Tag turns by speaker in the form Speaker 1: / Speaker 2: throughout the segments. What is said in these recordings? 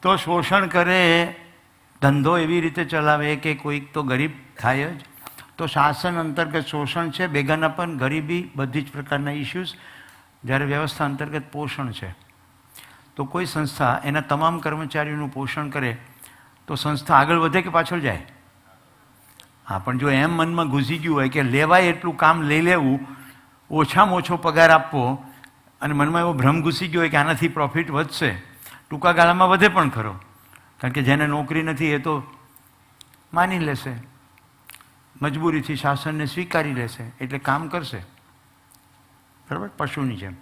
Speaker 1: તો શોષણ કરે, ધંધો એવી રીતે ચલાવે કે કોઈક તો ગરીબ થાય જ. તો શાસન અંતર્ગત શોષણ છે, બેગાનાપન, ગરીબી, બધી જ પ્રકારના ઇસ્યુઝ. જ્યારે વ્યવસ્થા અંતર્ગત પોષણ છે, તો કોઈ સંસ્થા એના તમામ કર્મચારીઓનું પોષણ કરે તો સંસ્થા આગળ વધે કે પાછળ જાય? હા, પણ જો એમ મનમાં ઘૂસી ગયું હોય કે લેવાય એટલું કામ લઈ લેવું, ઓછામાં ઓછો પગાર આપવો, અને મનમાં એવો ભ્રમ ઘૂસી ગયો હોય કે આનાથી પ્રોફિટ વધશે, ટૂંકા ગાળામાં વધે પણ ખરો, કારણ કે જેને નોકરી નથી એ તો માની લેશે, મજબૂરીથી શાસનને સ્વીકારી લેશે, એટલે કામ કરશે. બરાબર? પશુની જેમ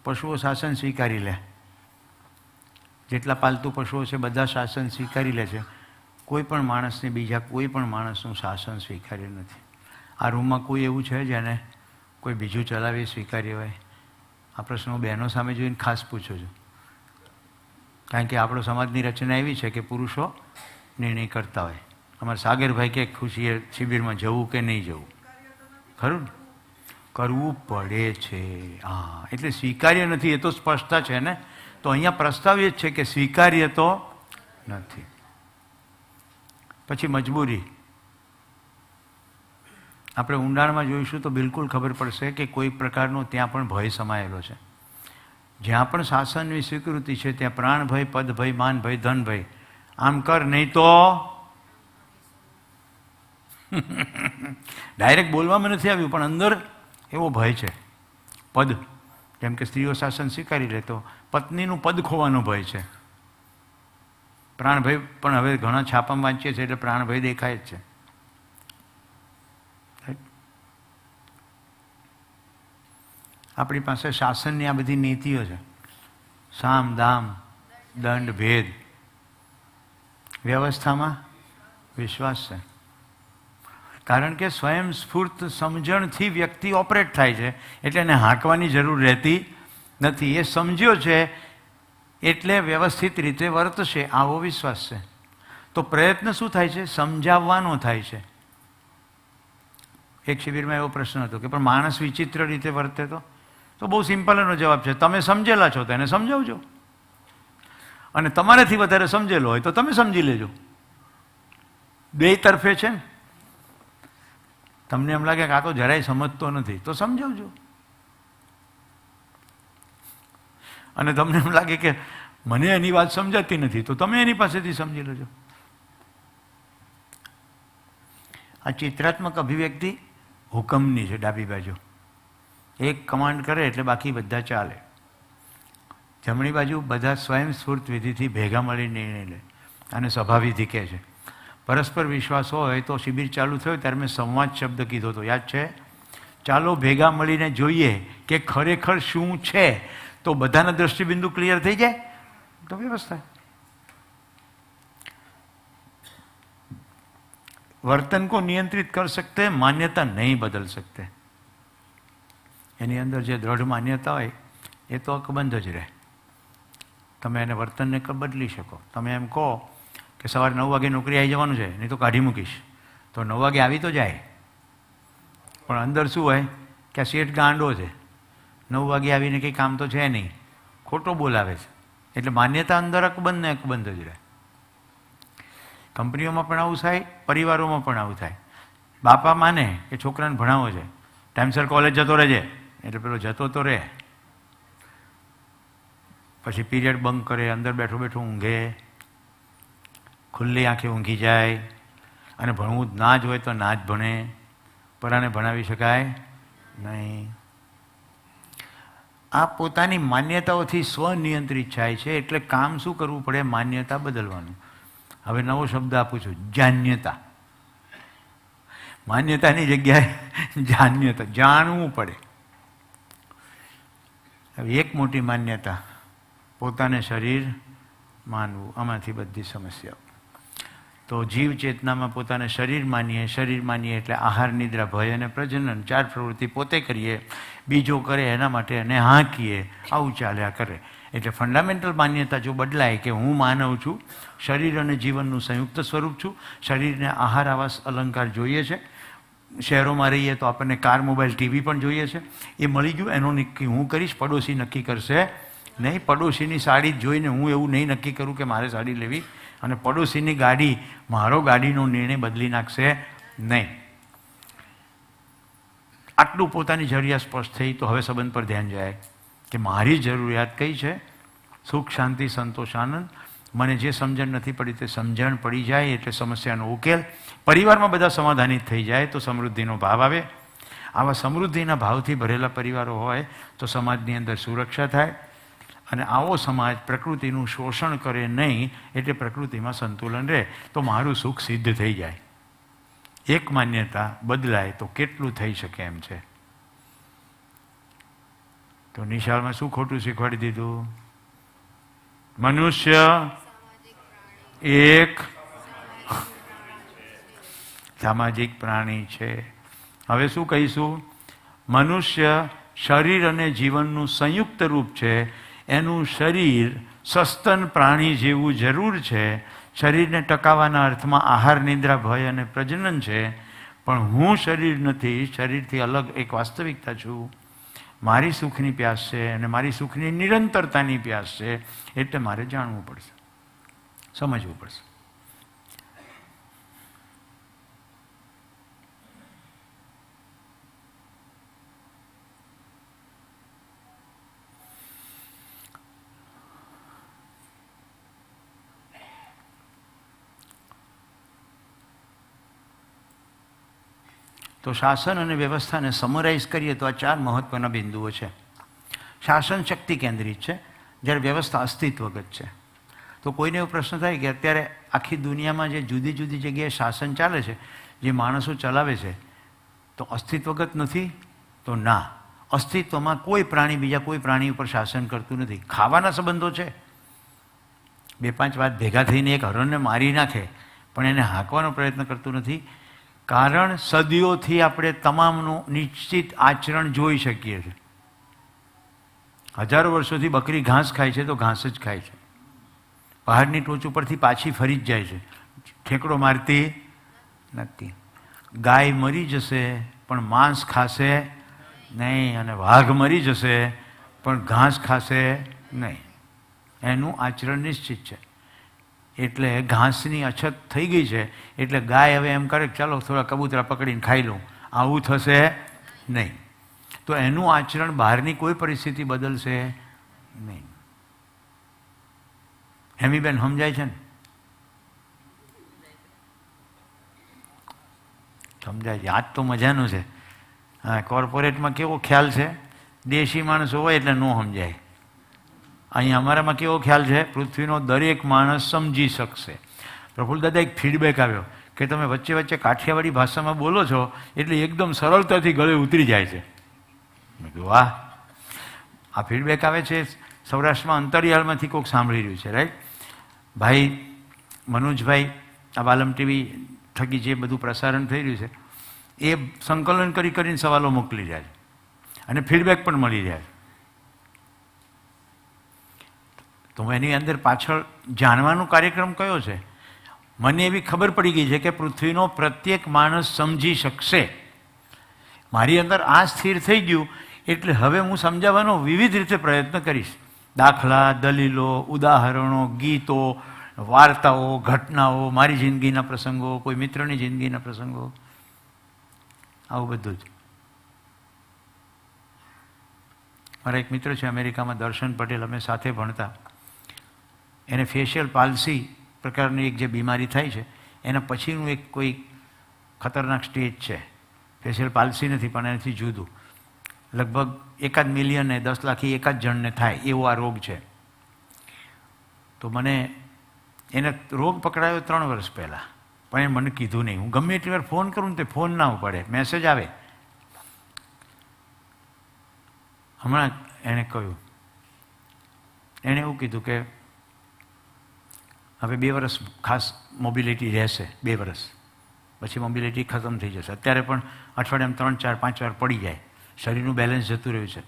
Speaker 1: પશુઓ શાસન સ્વીકારી લે. જેટલા પાલતુ પશુઓ છે બધા શાસન સ્વીકારી લે છે. કોઈ પણ માણસને બીજા કોઈ પણ માણસનું શાસન સ્વીકાર્યું નથી. આ રૂમમાં કોઈ એવું છે જેને કોઈ બીજું ચલાવી સ્વીકાર્યું હોય? આ પ્રશ્ન હું બહેનો સામે જોઈને ખાસ પૂછું છું, કારણ કે આપણો સમાજની રચના એવી છે કે પુરુષો નિર્ણય કરતા હોય. અમારા સાગરભાઈ કે ખુશીએ શિબિરમાં જવું કે નહીં જવું, ખરું ને? કરવું પડે છે. હા, એટલે સ્વીકાર્ય નથી એ તો સ્પષ્ટતા છે ને. તો અહીંયા પ્રસ્તાવ એ જ છે કે સ્વીકાર્ય તો નથી. પછી મજબૂરી. આપણે ઊંડાણમાં જોઈશું તો બિલકુલ ખબર પડશે કે કોઈ પ્રકારનો ત્યાં પણ ભય સમાયેલો છે. જ્યાં પણ શાસનની સ્વીકૃતિ છે ત્યાં પ્રાણ ભય, પદ ભય, માન ભય, ધન ભય. આમ કર નહીં તો ડાયરેક્ટ બોલવામાં નથી આવ્યું, પણ અંદર એવો ભય છે. પદ, જેમ કે સ્ત્રીઓ શાસન સ્વીકારી લે તો પત્નીનું પદ ખોવાનો ભય છે. પ્રાણભય પણ હવે ઘણા છાપામાં વાંચીએ છીએ એટલે પ્રાણભય દેખાય જ છે. આપણી પાસે શાસનની આ બધી નીતિઓ છે. સામ, દામ, દંડ, ભેદ. વ્યવસ્થામાં વિશ્વાસ છે, કારણ કે સ્વયંસ્ફૂર્ત સમજણથી વ્યક્તિ ઓપરેટ થાય છે, એટલે એને હાંકવાની જરૂર રહેતી નથી. એ સમજ્યો છે એટલે વ્યવસ્થિત રીતે વર્તશે, આવો વિશ્વાસ છે. તો પ્રયત્ન શું થાય છે? સમજાવવાનો થાય છે. એક શિબિરમાં એવો પ્રશ્ન હતો કે પણ માણસ વિચિત્ર રીતે વર્તે તો બહુ સિમ્પલ એનો જવાબ છે, તમે સમજેલા છો તો એને સમજાવજો, અને તમારાથી વધારે સમજેલો હોય તો તમે સમજી લેજો. બે તરફે છે ને. તમને એમ લાગે કે આ તો જરાય સમજતો નથી તો સમજાવજો, અને તમને એમ લાગે કે મને એની વાત સમજાતી નથી તો તમે એની પાસેથી સમજી લેજો. આ ચિત્રાત્મક અભિવ્યક્તિ હુકમની છે. ડાબી બાજુ એક કમાન્ડ કરે એટલે બાકી બધા ચાલે. જમણી બાજુ બધા સ્વયંસ્ફૂર્ત વિધિથી ભેગા મળી નિર્ણય લે, અને સભાવિધિ કહે છે. પરસ્પર વિશ્વાસ હોય તો શિબિર ચાલુ થયો ત્યારે મેં સંવાદ શબ્દ કીધો હતો, યાદ છે? ચાલો ભેગા મળીને જોઈએ કે ખરેખર શું છે, તો બધાના દ્રષ્ટિબિંદુ ક્લિયર થઈ જાય તો વ્યવસ્થા. વર્તન કો નિયંત્રિત કર सकते, માન્યતા નહીં બદલ सकते. એની અંદર જે દ્રઢ માન્યતા હોય એ તો અકબંધ જ રહે. તમે એને વર્તનને બદલી શકો. તમે એમ કહો કે સવારે 9 વાગે નોકરી આવી જવાનું છે, નહીં તો કાઢી મૂકીશ, તો 9 વાગે આવી તો જાય, પણ અંદર શું હોય કે આ શેઠ ગાંડો છે, 9 વાગે આવીને કંઈ કામ તો છે નહીં, ખોટો બોલાવે છે. એટલે માન્યતા અંદર અકબંધ ને અકબંધ જ રહે. કંપનીઓમાં પણ આવું થાય, પરિવારોમાં પણ આવું થાય. બાપા માને કે છોકરાને ભણાવો છે, ટાઈમસર કોલેજ જતો રહેજે, એટલે પેલો જતો તો રહે, પછી પીરિયડ બંક કરે, અંદર બેઠો બેઠો ઊંઘે, ખુલ્લી આંખે ઊંઘી જાય, અને ભણવું ના જ હોય તો ના જ ભણે. પરાને ભણાવી શકાય નહીં. આ પોતાની માન્યતાઓથી સ્વનિયંત્રિત થાય છે. એટલે કામ શું કરવું પડે? માન્યતા બદલવાનું. હવે નવો શબ્દ આપું છું, જાન્યતા. માન્યતાની જગ્યાએ જાન્યતા, જાણવું પડે. હવે એક મોટી માન્યતા, પોતાને શરીર માનવું. આમાંથી બધી સમસ્યાઓ. તો જીવ ચેતનામાં પોતાને શરીર માનીએ એટલે આહાર, નિદ્રા, ભય અને પ્રજનન 4 પ્રવૃત્તિ પોતે કરીએ, બીજો કરે એના માટે એને હાંકીએ, આવું ચાલ્યા કરે. એટલે ફંડામેન્ટલ માન્યતા જો બદલાય કે હું માનવ છું, શરીર અને જીવનનું સંયુક્ત સ્વરૂપ છું, શરીરને આહાર, આવાસ, અલંકાર જોઈએ છે, શહેરોમાં રહીએ તો આપણને કાર, મોબાઈલ, ટીવી પણ જોઈએ છે, એ મળી ગયું, એનો નક્કી હું કરીશ, પડોશી નક્કી કરશે નહીં, પડોશીની સાડી જોઈને હું એવું નહીં નક્કી કરું કે મારે સાડી લેવી, અને પડોશીની ગાડી મારો ગાડીનો નિર્ણય બદલી નાખશે નહીં. આટલું પોતાની જરૂરિયાત સ્પષ્ટ થઈ તો હવે સંબંધ પર ધ્યાન જાય કે મારી જરૂરિયાત કઈ છે. સુખ, શાંતિ, સંતોષ, આનંદ. મને જે સમજણ નથી પડી તે સમજણ પડી જાય એટલે સમસ્યાનો ઉકેલ. પરિવારમાં બધા સમાધાનિત થઈ જાય તો સમૃદ્ધિનો ભાવ આવે. આવા સમૃદ્ધિના ભાવથી ભરેલા પરિવારો હોય તો સમાજની અંદર સુરક્ષા થાય, અને આવો સમાજ પ્રકૃતિનું શોષણ કરે નહીં એટલે પ્રકૃતિમાં સંતુલન રહે તો મારું સુખ સિદ્ધ થઈ જાય. એક માન્યતા બદલાય તો કેટલું થઈ શકે એમ છે. તો નિશાળમાં શું ખોટું શીખવાડી દીધું? મનુષ્ય એક સામાજિક પ્રાણી છે. હવે શું કહીશું? મનુષ્ય શરીર અને જીવનનું સંયુક્ત રૂપ છે. એનું શરીર સસ્તન પ્રાણી જેવું જરૂર છે. શરીરને ટકાવવાના અર્થમાં આહાર, નિદ્રા, ભય અને પ્રજનન છે. પણ હું શરીર નથી, શરીરથી અલગ એક વાસ્તવિકતા છું. મારી સુખની પ્યાસ છે અને મારી સુખની નિરંતરતાની પ્યાસ છે. એટલે મારે જાણવું પડશે, સમજવું પડશે. તો શાસન અને વ્યવસ્થાને સમરાઇઝ કરીએ તો આ 4 મહત્વના બિંદુઓ છે. શાસન શક્તિ કેન્દ્રિત છે, જ્યારે વ્યવસ્થા અસ્તિત્વગત છે. તો કોઈને એવો પ્રશ્ન થાય કે અત્યારે આખી દુનિયામાં જે જુદી જુદી જગ્યાએ શાસન ચાલે છે, જે માણસો ચલાવે છે, તો અસ્તિત્વગત નથી? તો ના, અસ્તિત્વમાં કોઈ પ્રાણી બીજા કોઈ પ્રાણી ઉપર શાસન કરતું નથી. ખાવાના સંબંધો છે, 2-5 વાત ભેગા થઈને એક હરણને મારી નાખે પણ એને હાંકવાનો પ્રયત્ન કરતું નથી. કારણ સદીઓથી આપણે તમામનું નિશ્ચિત આચરણ જોઈ શકીએ છીએ. હજારો વર્ષોથી બકરી ઘાસ ખાય છે તો ઘાસ જ ખાય છે. પહાડની ટોચ ઉપરથી પાછી ફરી જ જાય છે, ઠેકડો મારતી નથી. ગાય મરી જશે પણ માંસ ખાશે નહીં, અને વાઘ મરી જશે પણ ઘાસ ખાશે નહીં. એનું આચરણ નિશ્ચિત છે. એટલે ઘાસની અછત થઈ ગઈ છે એટલે ગાય હવે એમ કરે કે ચાલો થોડા કબૂતરા પકડીને ખાઈ લઉં, આવું થશે નહીં. તો એનું આચરણ બહારની કોઈ પરિસ્થિતિ બદલશે નહીં. હેમીબેન સમજાય છે ને? સમજાય છે. આજ તો મજાનું છે. હા, કોર્પોરેટમાં કેવો ખ્યાલ છે, દેશી માણસો હોય એટલે ન સમજાય. અહીંયા અમારામાં કેવો ખ્યાલ છે, પૃથ્વીનો દરેક માણસ સમજી શકશે. પ્રફુલ્લ દાદા એક ફીડબેક આવ્યો કે તમે વચ્ચે વચ્ચે કાઠિયાવાડી ભાષામાં બોલો છો એટલે એકદમ સરળતાથી ગળે ઉતરી જાય છે. મેં કીધું વાહ, આ ફીડબેક આવે છે સૌરાષ્ટ્રમાં અંતરિયાળમાંથી કોઈક સાંભળી રહ્યું છે, રાઈટ? ભાઈ મનોજભાઈ આ વાલમ ટીવી થકી જે બધું પ્રસારણ થઈ રહ્યું છે એ સંકલન કરીને સવાલો મોકલી રહ્યા છે અને ફીડબેક પણ મળી રહ્યા છે. તો એની અંદર પાછળ જાણવાનો કાર્યક્રમ કયો છે? મને એવી ખબર પડી ગઈ છે કે પૃથ્વીનો પ્રત્યેક માણસ સમજી શકશે. મારી અંદર આ સ્થિર થઈ ગયું એટલે હવે હું સમજાવવાનો વિવિધ રીતે પ્રયત્ન કરીશ. દાખલા, દલીલો, ઉદાહરણો, ગીતો, વાર્તાઓ, ઘટનાઓ, મારી જિંદગીના પ્રસંગો, કોઈ મિત્રની જિંદગીના પ્રસંગો, આવું બધું જ. મારા એક મિત્ર છે અમેરિકામાં, દર્શન પટેલ, અમે સાથે ભણતા. એને ફેશિયલ પાલ્સી પ્રકારની એક જે બીમારી થાય છે એના પછીનું એક કોઈ ખતરનાક સ્ટેજ છે. ફેશિયલ પાલ્સી નથી પણ એનાથી જુદું. લગભગ 1 મિલિયન 10 લાખ 1 જણને થાય એવો આ રોગ છે. તો મને એને રોગ પકડાયો 3 વર્ષ પહેલાં, પણ એ મને કીધું નહીં. હું ગમે એટલી વાર ફોન કરું ને તે ફોન ના ઉપાડે, મેસેજ આવે. હમણાં એણે કહ્યું, એણે એવું કીધું કે હવે 2 વર્ષ ખાસ મોબિલિટી રહેશે, 2 વર્ષ પછી મોબિલિટી ખતમ થઈ જશે. અત્યારે પણ અઠવાડિયામાં 3, 4, 5 વાર પડી જાય, શરીરનું બેલેન્સ જતું રહ્યું છે.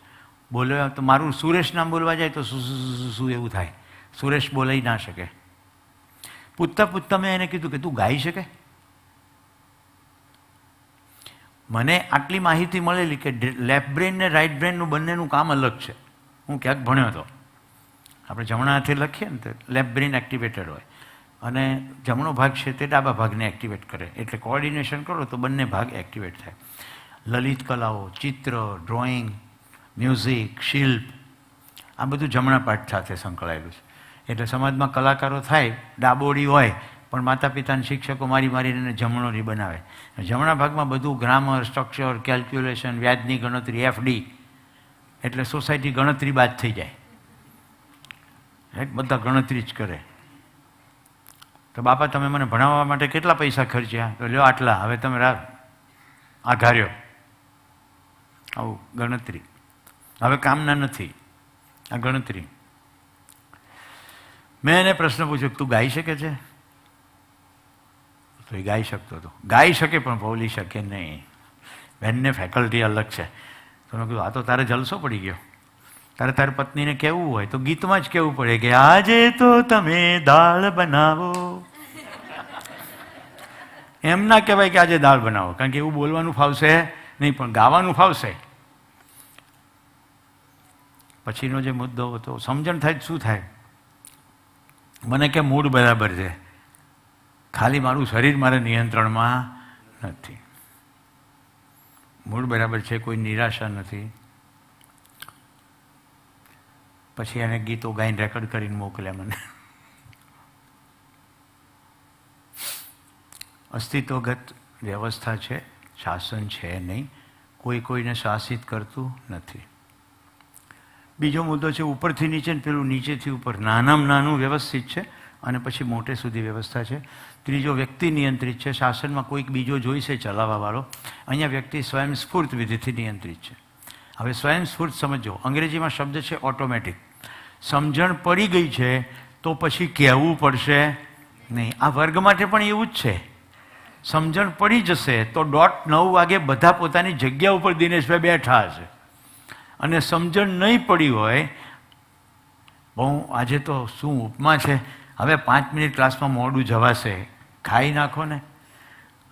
Speaker 1: બોલ્યો તો મારું સુરેશ નામ બોલવા જાય તો શું એવું થાય, સુરેશ બોલાઈ ના શકે. પૂછતા મેં એને કીધું કે તું ગાઈ શકે? મને આટલી માહિતી મળેલી કે લેફ્ટ બ્રેન ને રાઈટ બ્રેનનું બંનેનું કામ અલગ છે. હું ક્યાંક ભણ્યો હતો આપણે જમણા હાથે લખીએ ને તો લેફ્ટ બ્રેઇન એક્ટિવેટેડ હોય અને જમણો ભાગ છે તે ડાબા ભાગને એક્ટિવેટ કરે, એટલે કોઓર્ડિનેશન કરો તો બંને ભાગ એક્ટિવેટ થાય. લલિત કલાઓ, ચિત્ર, ડ્રોઈંગ, મ્યુઝિક, શિલ્પ, આ બધું જમણા પાઠ સાથે સંકળાયેલું છે. એટલે સમાજમાં કલાકારો થાય, ડાબોડી હોય પણ માતા પિતાના શિક્ષકો મારીને જમણોની બનાવે. જમણા ભાગમાં બધું ગ્રામર, સ્ટ્રક્ચર, કેલ્ક્યુલેશન, વ્યાજની ગણતરી, FD, એટલે સોસાયટી ગણતરી બાદ થઈ જાય, બધા ગણતરી જ કરે. તો બાપા તમે મને ભણાવવા માટે કેટલા પૈસા ખર્ચ્યા? તો લ્યો આટલા, હવે તમે આઘાર્યો. આવું ગણતરી. હવે કામના નથી, આ ગણતરી. મેં એને પ્રશ્ન પૂછ્યો, તું ગાઈ શકે છે? તો એ ગાઈ શકતો હતો. ગાઈ શકે પણ બોલી શકે નહીં. બેનને ફેકલ્ટી અલગ છે. તો મેં કીધું આ તો તારે જલસો પડી ગયો. તારી પત્નીને કહેવું હોય તો ગીતમાં જ કહેવું પડે કે આજે તો તમે દાળ બનાવો. એમ ના કહેવાય કે આજે દાળ બનાવો, કારણ કે એવું બોલવાનું ફાવશે નહીં, પણ ગાવાનું ફાવશે. પછીનો જે મુદ્દો હતો, સમજણ થાય શું થાય? મને કે મૂડ બરાબર છે, ખાલી મારું શરીર મારા નિયંત્રણમાં નથી. મૂડ બરાબર છે, કોઈ નિરાશા નથી. પછી એને ગીતો ગાઈને રેકોર્ડ કરીને મોકલ્યા મને. અસ્તિત્વગત વ્યવસ્થા છે, શાસન છે નહીં, કોઈ કોઈને શાસિત કરતું નથી. બીજો મુદ્દો છે ઉપરથી નીચે ને પેલું નીચેથી ઉપર, નાનામાં નાનું વ્યવસ્થિત છે અને પછી મોટે સુધી વ્યવસ્થા છે. ત્રીજો વ્યક્તિ નિયંત્રિત છે, શાસનમાં કોઈક બીજો જોઈશે ચલાવવાવાળો. અહીંયા વ્યક્તિ સ્વયંસ્ફૂર્ત વિધિથી નિયંત્રિત છે. હવે સ્વયંસ્ફૂર્ત સમજો, અંગ્રેજીમાં શબ્દ છે ઓટોમેટિક. સમજણ પડી ગઈ છે તો પછી કહેવું પડશે નહીં. આ વર્ગ માટે પણ એવું જ છે. સમજણ પડી જશે તો 9:30 વાગે બધા પોતાની જગ્યા ઉપર દિનેશભાઈ બેઠા હશે. અને સમજણ નહીં પડી હોય, બહુ આજે તો શું ઉપમા છે, હવે 5 મિનિટ ક્લાસમાં મોડું જવાશે, ખાઈ નાખો ને.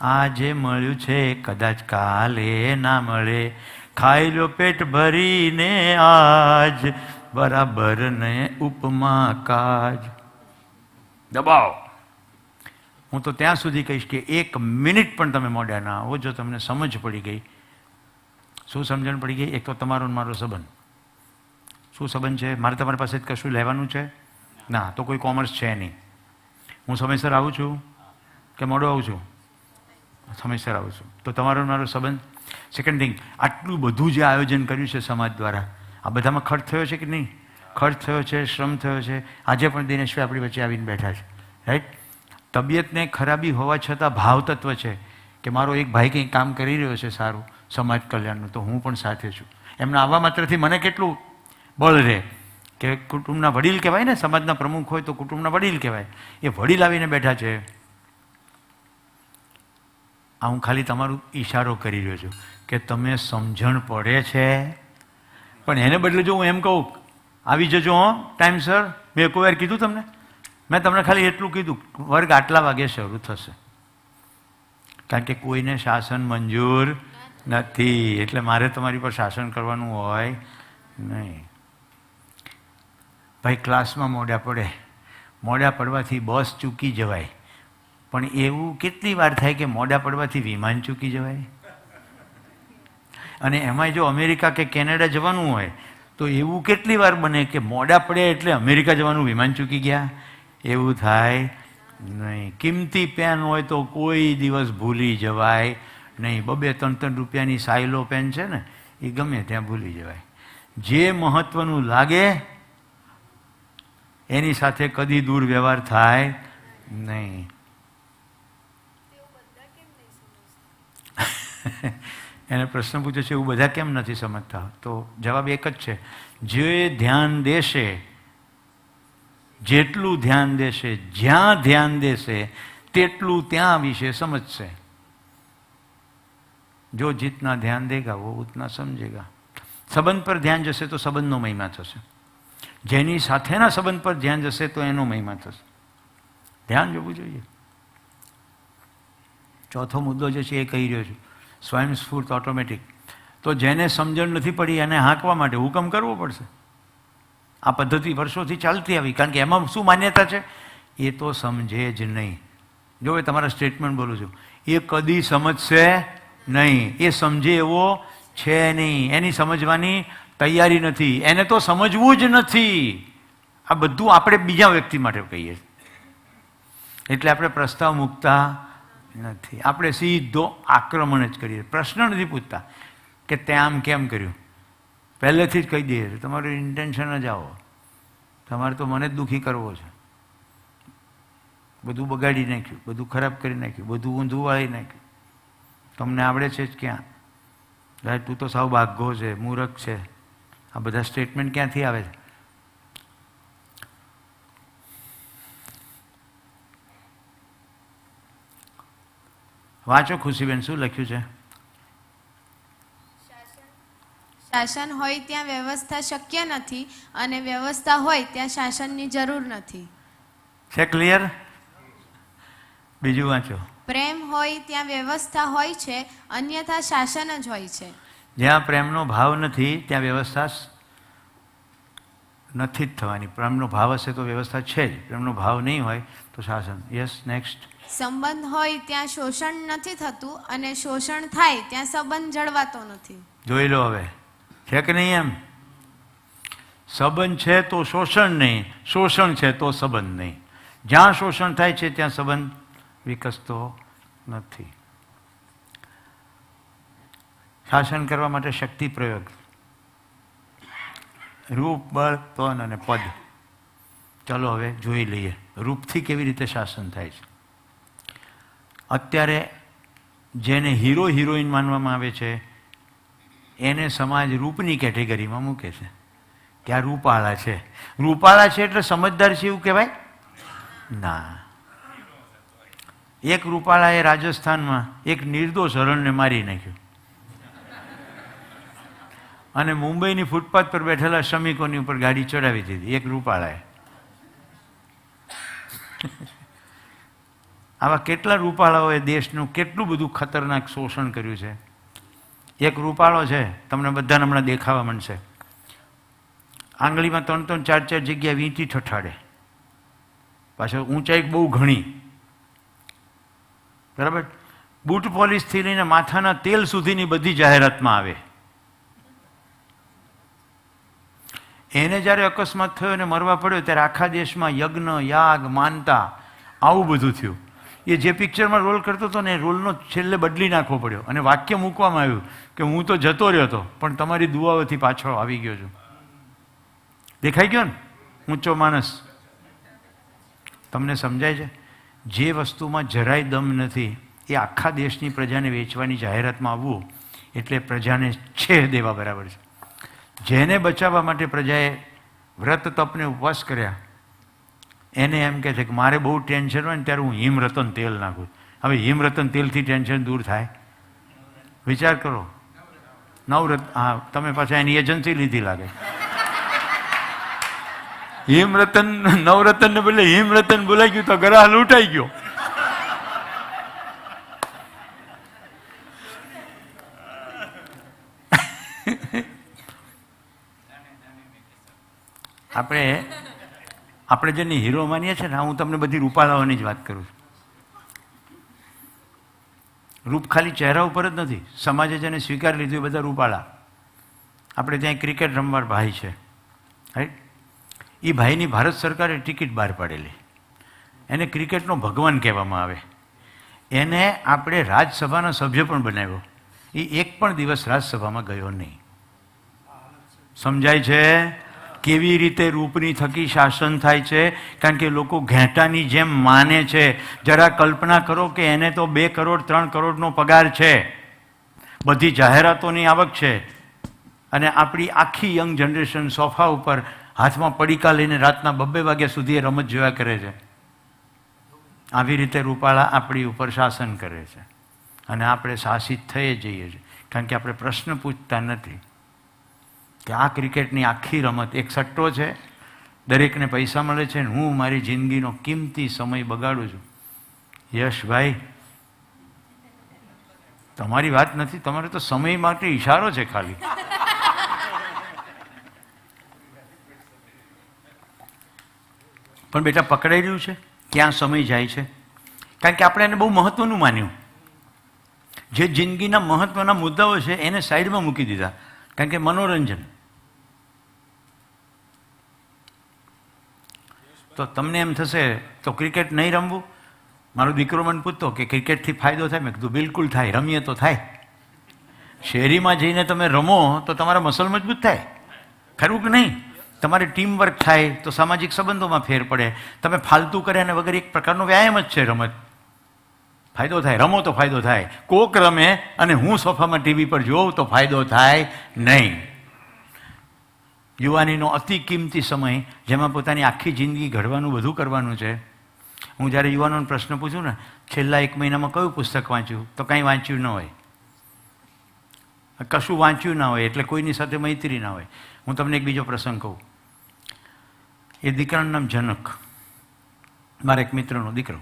Speaker 1: આજે મળ્યું છે કદાચ કાલે ના મળે, ખાઈ લો પેટ ભરીને આજ, બરાબર ને ઉપમા કાજ. દબાવો. હું તો ત્યાં સુધી કહીશ કે 1 મિનિટ પણ તમે મોડા ના આવો જો તમને સમજ પડી ગઈ. શું સમજણ પડી ગઈ? એક તો તમારો મારો સંબંધ. શું સંબંધ છે? મારે તમારી પાસે કશું લેવાનું છે ના, તો કોઈ કોમર્સ છે નહીં. હું સમયસર આવું છું કે મોડો આવું છું? સમયસર આવું છું. તો તમારો મારો સંબંધ. સેકન્ડ થિંગ, આટલું બધું જે આયોજન કર્યું છે સમાજ દ્વારા, આ બધામાં ખર્ચ થયો છે કે નહીં? ખર્ચ થયો છે, શ્રમ થયો છે. આજે પણ દિનેશભાઈ આપણી વચ્ચે આવીને બેઠા છે, રાઈટ? તબિયતને ખરાબી હોવા છતાં ભાવ તત્વ છે કે મારો એક ભાઈ કંઈક કામ કરી રહ્યો છે સારું સમાજ કલ્યાણનું, તો હું પણ સાથે છું. એમના આવવા માત્રથી મને કેટલું બળ રહે કે કુટુંબના વડીલ કહેવાય ને, સમાજના પ્રમુખ હોય તો કુટુંબના વડીલ કહેવાય. એ વડીલ આવીને બેઠા છે. આ હું ખાલી તમારું ઈશારો કરી રહ્યો છું કે તમે સમજણ પડે છે. પણ એને બદલે જો હું એમ કહું આવી જજો હો ટાઈમસર, મેં કોઈ વાર કીધું તમને? મેં તમને ખાલી એટલું કીધું વર્ગ આટલા વાગે શરૂ થશે, કારણ કે કોઈને શાસન મંજૂર નથી. એટલે મારે તમારી પર શાસન કરવાનું હોય નહીં. ભાઈ ક્લાસમાં મોડા પડે, મોડા પડવાથી બસ ચૂકી જવાય, પણ એવું કેટલી વાર થાય કે મોડા પડવાથી વિમાન ચૂકી જવાય? અને એમાંય જો અમેરિકા કે કેનેડા જવાનું હોય તો એવું કેટલી વાર બને કે મોડા પડે એટલે અમેરિકા જવાનું વિમાન ચૂકી ગયા? એવું થાય નહીં. કિંમતી પેન હોય તો કોઈ દિવસ ભૂલી જવાય નહીં. 2-3 રૂપિયાની સાયલો પેન છે ને, એ ગમે ત્યાં ભૂલી જવાય. જે મહત્વનું લાગે એની સાથે કદી દુર્વ્યવહાર થાય નહીં. એને પ્રશ્ન પૂછે છે એવું બધા કેમ નથી સમજતા? તો જવાબ એક જ છે, જે ધ્યાન દેશે, જેટલું ધ્યાન દેશે, જ્યાં ધ્યાન દેશે તેટલું ત્યાં વિશે સમજશે. જો જીતના ધ્યાન દેગા વો ઉતના સમજેગા. સંબંધ પર ધ્યાન જશે તો સંબંધનો મહિમા થશે. જેની સાથેના સંબંધ પર ધ્યાન જશે તો એનો મહિમા થશે. ધ્યાન જોવું જોઈએ. ચોથો મુદ્દો જે છે એ કહી રહ્યો છું, સ્વયંસ્ફૂર્ત ઓટોમેટિક. તો જેને સમજણ નથી પડી એને હાંકવા માટે હુકમ કરવો પડશે. આ પદ્ધતિ વર્ષોથી ચાલતી આવી, કારણ કે એમાં શું માન્યતા છે, એ તો સમજે જ નહીં. જો એ તમારા સ્ટેટમેન્ટ બોલું છું, એ કદી સમજશે નહીં, એ સમજે એવો છે નહીં, એની સમજવાની તૈયારી નથી, એને તો સમજવું જ નથી. આ બધું આપણે બીજા વ્યક્તિ માટે કહીએ, એટલે આપણે પ્રસ્તાવ મૂકતા નથી. આપણે સીધો આક્રમણ જ કરીએ, પ્રશ્ન નથી પૂછતા કે તે આમ કેમ કર્યું. પહેલેથી જ કહી દઈએ તમારું ઇન્ટેન્શન જ આવો, તમારે તો મને જ દુઃખી કરવો છે, બધું બગાડી નાખ્યું, બધું ખરાબ કરી નાખ્યું, બધું ઊંધું વાળી નાખ્યું, તમને આવડે છે જ ક્યાં, ભાઈ તું તો સાવ બાઘો છે, મૂરખ છે. આ બધા સ્ટેટમેન્ટ ક્યાંથી આવે છે? વાંચો ખુશીબેન, શું લખ્યું છે?
Speaker 2: શાસન હોય ત્યાં વ્યવસ્થા શક્ય નથી અને વ્યવસ્થા હોય ત્યાં શાસનની જરૂર નથી.
Speaker 1: છે ક્લિયર? બીજું વાંચો.
Speaker 2: પ્રેમ હોય ત્યાં વ્યવસ્થા હોય છે, અન્યથા શાસન જ હોય છે.
Speaker 1: જ્યાં પ્રેમનો ભાવ નથી ત્યાં વ્યવસ્થા નથી જ થવાની. પ્રેમનો ભાવ હશે તો વ્યવસ્થા છે જ, પ્રેમનો ભાવ નહીં હોય તો શાસન. Yes, next.
Speaker 2: સંબંધ હોય ત્યાં શોષણ નથી થતું અને શોષણ થાય ત્યાં સંબંધ જળવાતો નથી.
Speaker 1: જોઈ લો હવે, છે કે નહીં? એમ સંબંધ છે તો શોષણ નહીં, શોષણ છે તો સંબંધ નહીં. જ્યાં શોષણ થાય છે ત્યાં સંબંધ વિકસતો નથી. શાસન કરવા માટે શક્તિ પ્રયોગ, રૂપ, બળ, તન અને પદ. ચાલો હવે જોઈ લઈએ રૂપથી કેવી રીતે શાસન થાય છે. અત્યારે જેને હીરો હિરોઈન માનવામાં આવે છે એને સમાજ રૂપની કેટેગરીમાં મૂકે છે કે આ રૂપાળા છે. રૂપાળા છે એટલે સમજદાર છે એવું કહેવાય ના. એક રૂપાળાએ રાજસ્થાનમાં એક નિર્દોષ હરણને મારી નાખ્યું અને મુંબઈની ફૂટપાથ પર બેઠેલા શ્રમિકોની ઉપર ગાડી ચડાવી દીધી એક રૂપાળાએ. આવા કેટલા રૂપાળાઓએ દેશનું કેટલું બધું ખતરનાક શોષણ કર્યું છે. એક રૂપાળો છે, તમને બધાને હમણાં દેખાવા માંડશે, આંગળીમાં 3-3, 4-4 જગ્યાએ વીંટી ઠઠાડે, પાછળ ઊંચાઈ બહુ ઘણી, બરાબર. બૂટ પોલિશથી લઈને માથાના તેલ સુધીની બધી જાહેરાતમાં આવે. એને જ્યારે અકસ્માત થયો અને મરવા પડ્યો ત્યારે આખા દેશમાં યજ્ઞ, યાગ, માનતા આવું બધું થયું. એ જે પિક્ચરમાં રોલ કરતો હતો ને એ રોલનો છેલ્લે બદલી નાખવો પડ્યો અને વાક્ય મૂકવામાં આવ્યું કે હું તો જતો રહ્યો હતો પણ તમારી દુઆઓથી પાછો આવી ગયો છું. દેખાઈ ગયો ને ઊંચો માણસ? તમને સમજાય છે? જે વસ્તુમાં જરાય દમ નથી એ આખા દેશની પ્રજાને વેચવાની જાહેરાતમાં આવવું એટલે પ્રજાને છે દેવા બરાબર છે. જેને બચાવવા માટે પ્રજાએ વ્રત તપને ઉપવાસ કર્યા એને એમ કહે છે કે મારે બહુ ટેન્શન હોય ને ત્યારે હું હિમરતન તેલ નાખું. હવે હિમરતન તેલથી ટેન્શન દૂર થાય? વિચાર કરો. નવરત્ન, હા તમે પાછા એની એજન્સી લીધી લાગે. હિમરતન, નવરત્ન ને બદલે હિમરતન બોલાઈ ગયું તો ગ્રાહ લૂંટાઈ ગયો. આપણે જેને હીરો માનીએ છીએ ને, હું તમને બધી રૂપાળાઓની જ વાત કરું છું. રૂપ ખાલી ચહેરા ઉપર જ નથી, સમાજે જેને સ્વીકારી લીધું એ બધા રૂપાળા. આપણે ત્યાં ક્રિકેટ રમવાર ભાઈ છે, રાઈટ? એ ભાઈની ભારત સરકારે ટિકિટ બહાર પાડેલી, એને ક્રિકેટનો ભગવાન કહેવામાં આવે. એને આપણે રાજ્યસભાના સભ્ય પણ બનાવ્યો. એ એક પણ દિવસ રાજ્યસભામાં ગયો નહીં. સમજાય છે કેવી રીતે રૂપની થકી શાસન થાય છે? કારણ કે લોકો ઘેટાની જેમ માને છે. જરા કલ્પના કરો કે એને તો 2 કરોડ 3 કરોડનો પગાર છે, બધી જાહેરાતોની આવક છે, અને આપણી આખી યંગ જનરેશન સોફા ઉપર હાથમાં પડીકા લઈને રાતના 2-2 વાગ્યા સુધી એ રમત જોયા કરે છે. આવી રીતે રૂપાળા આપણી ઉપર શાસન કરે છે અને આપણે શાસિત થઈ જઈએ છીએ, કારણ કે આપણે પ્રશ્ન પૂછતા નથી કે આ ક્રિકેટની આખી રમત એક સટ્ટો છે, દરેકને પૈસા મળે છે ને હું મારી જિંદગીનો કિંમતી સમય બગાડું છું. યશભાઈ, તમારી વાત નથી, તમારે તો સમય માટે ઈશારો છે ખાલી. પણ બેટા પકડાઈ રહ્યું છે, ક્યાં સમય જાય છે. કારણ કે આપણે એને બહુ મહત્ત્વનું માન્યું. જે જિંદગીના મહત્ત્વના મુદ્દાઓ છે એને સાઈડમાં મૂકી દીધા. કારણ કે મનોરંજન. તો તમને એમ થશે તો ક્રિકેટ નહીં રમવું. મારો દીકરો મને પૂછતો કે ક્રિકેટથી ફાયદો થાય. મેં કીધું બિલકુલ થાય, રમીએ તો થાય. શેરીમાં જઈને તમે રમો તો તમારા મસલ મજબૂત થાય, ખરું કે નહીં? તમારી ટીમ વર્ક થાય તો સામાજિક સંબંધોમાં ફેર પડે. તમે ફાલતુ કરે અને વગર એક પ્રકારનો વ્યાયામ જ છે રમત. ફાયદો થાય, રમો તો ફાયદો થાય. કોક રમે અને હું સોફામાં ટીવી પર જોઉં તો ફાયદો થાય નહીં. યુવાનીનો અતિ કિંમતી સમય, જેમાં પોતાની આખી જિંદગી ઘડવાનું બધું કરવાનું છે. હું જ્યારે યુવાનોને પ્રશ્ન પૂછું ને, છેલ્લા 1 મહિનામાં કયું પુસ્તક વાંચ્યું, તો કંઈ વાંચ્યું ન હોય. કશું વાંચ્યું ના હોય એટલે કોઈની સાથે મૈત્રી ના હોય. હું તમને એક બીજો પ્રસંગ કહું. એ દીકરાનું નામ જનક. મારા એક મિત્રનો દીકરો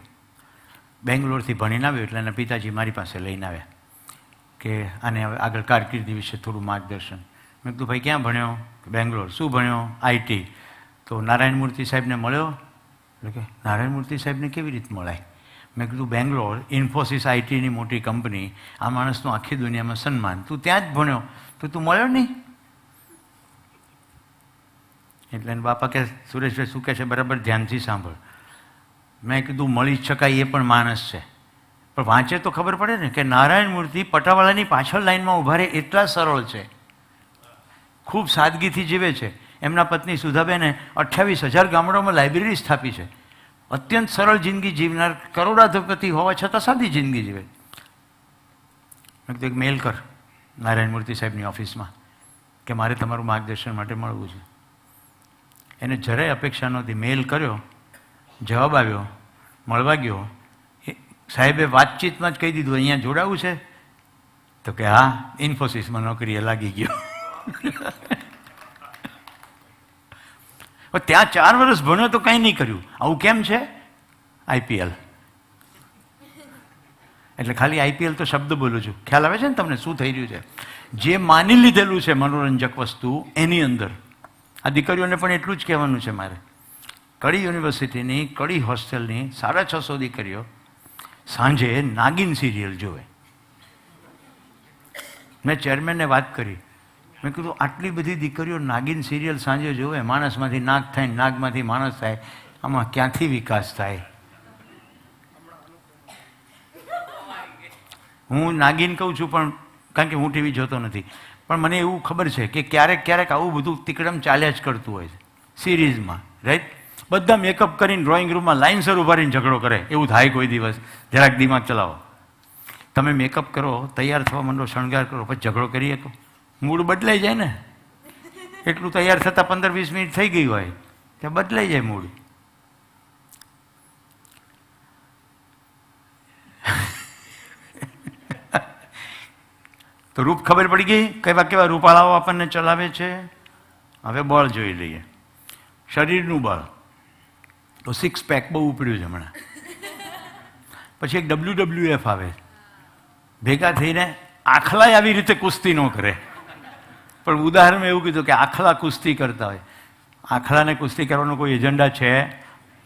Speaker 1: બેંગ્લોરથી ભણીને આવ્યો એટલે એના પિતાજી મારી પાસે લઈને આવ્યા કે આને હવે આગળ કારકિર્દી વિશે થોડું માર્ગદર્શન. મેં કીધું ભાઈ ક્યાં ભણ્યો? બેંગ્લોર. શું ભણ્યો? IT. તો નારાયણ મૂર્તિ સાહેબને મળ્યો? એટલે કે નારાયણ મૂર્તિ સાહેબને કેવી રીતે મળાય? મેં કીધું બેંગ્લોર, ઇન્ફોસિસ ITની મોટી કંપની, આ માણસનું આખી દુનિયામાં સન્માન, તું ત્યાં જ ભણ્યો તો તું મળ્યો નહીં? એટલે એને બાપા કે સુરેશભાઈ શું કહે છે બરાબર ધ્યાનથી સાંભળ. મેં કીધું મળી શકાય એ પણ માણસ છે, પણ વાંચે તો ખબર પડે ને કે નારાયણ મૂર્તિ પટાવાળાની પાછળ લાઈનમાં ઊભા રહે એટલા સરળ છે, ખૂબ સાદગીથી જીવે છે. એમના પત્ની સુધાબેને 28,000 ગામડાઓમાં લાઇબ્રેરી સ્થાપી છે. અત્યંત સરળ જિંદગી જીવનાર કરોડાધિપતિ હોવા છતાં સાદી જિંદગી જીવે. મેં કીધું એક મેલ કર નારાયણ મૂર્તિ સાહેબની ઓફિસમાં કે મારે તમારું માર્ગદર્શન માટે મળવું છે. એને જરાય અપેક્ષા નહોતી. મેલ કર્યો, જવાબ આવ્યો, મળવા ગયો. સાહેબે વાતચીતમાં જ કહી દીધું અહીંયા જોડાવું છે? તો કે હા, ઇન્ફોસિસમાં નોકરીએ લાગી ગયો. ત્યાં 4 વર્ષ ભણ્યો તો કંઈ નહીં કર્યું. આવું કેમ છે? IPL. એટલે ખાલી IPL તો શબ્દ બોલું છું, ખ્યાલ આવે છે ને તમને શું થઈ રહ્યું છે? જે માની લીધેલું છે મનોરંજક વસ્તુ, એની અંદર આ દીકરીઓને પણ એટલું જ કહેવાનું છે મારે. કડી યુનિવર્સિટીની કડી હોસ્ટેલની 650 દીકરીઓ સાંજે નાગિન સિરિયલ જોવે. મેં ચેરમેનને વાત કરી. મેં કીધું આટલી બધી દીકરીઓ નાગિન સિરિયલ સાંજે જોવે, માણસમાંથી નાગ થાય, નાગમાંથી માણસ થાય, આમાં ક્યાંથી વિકાસ થાય? હું નાગિન કહું છું પણ કારણ કે હું ટીવી જોતો નથી, પણ મને એવું ખબર છે કે ક્યારેક ક્યારેક આવું બધું તિકડમ ચાલ્યા જ કરતું હોય છે સિરીઝમાં, રાઈટ? બધા મેકઅપ કરીને ડ્રોઈંગ રૂમમાં લાઇનસર ઉભા રહીને ઝઘડો કરે, એવું થાય કોઈ દિવસ? જરાક દિમાગ ચલાવો. તમે મેકઅપ કરો, તૈયાર થવા માંડો, શણગાર કરો, પછી ઝઘડો કરી શકો? મૂડ બદલાઈ જાય ને. એટલું તૈયાર થતાં 15-20 મિનિટ થઈ ગઈ હોય ત્યાં બદલાઈ જાય મૂડ. તો રૂપ ખબર પડી ગઈ, કેવા કેવા રૂપાળાઓ આપણને ચલાવે છે. હવે બળ જોઈ લઈએ, શરીરનું બળ. તો 6 પેક બહુ ઉપડ્યું છે હમણાં. પછી એક WWF આવે, ભેગા થઈને આખલા આવી રીતે કુસ્તી ન કરે, પણ ઉદાહરણમાં એવું કીધું કે આખલા કુસ્તી કરતા હોય. આખલાને કુસ્તી કરવાનો કોઈ એજન્ડા છે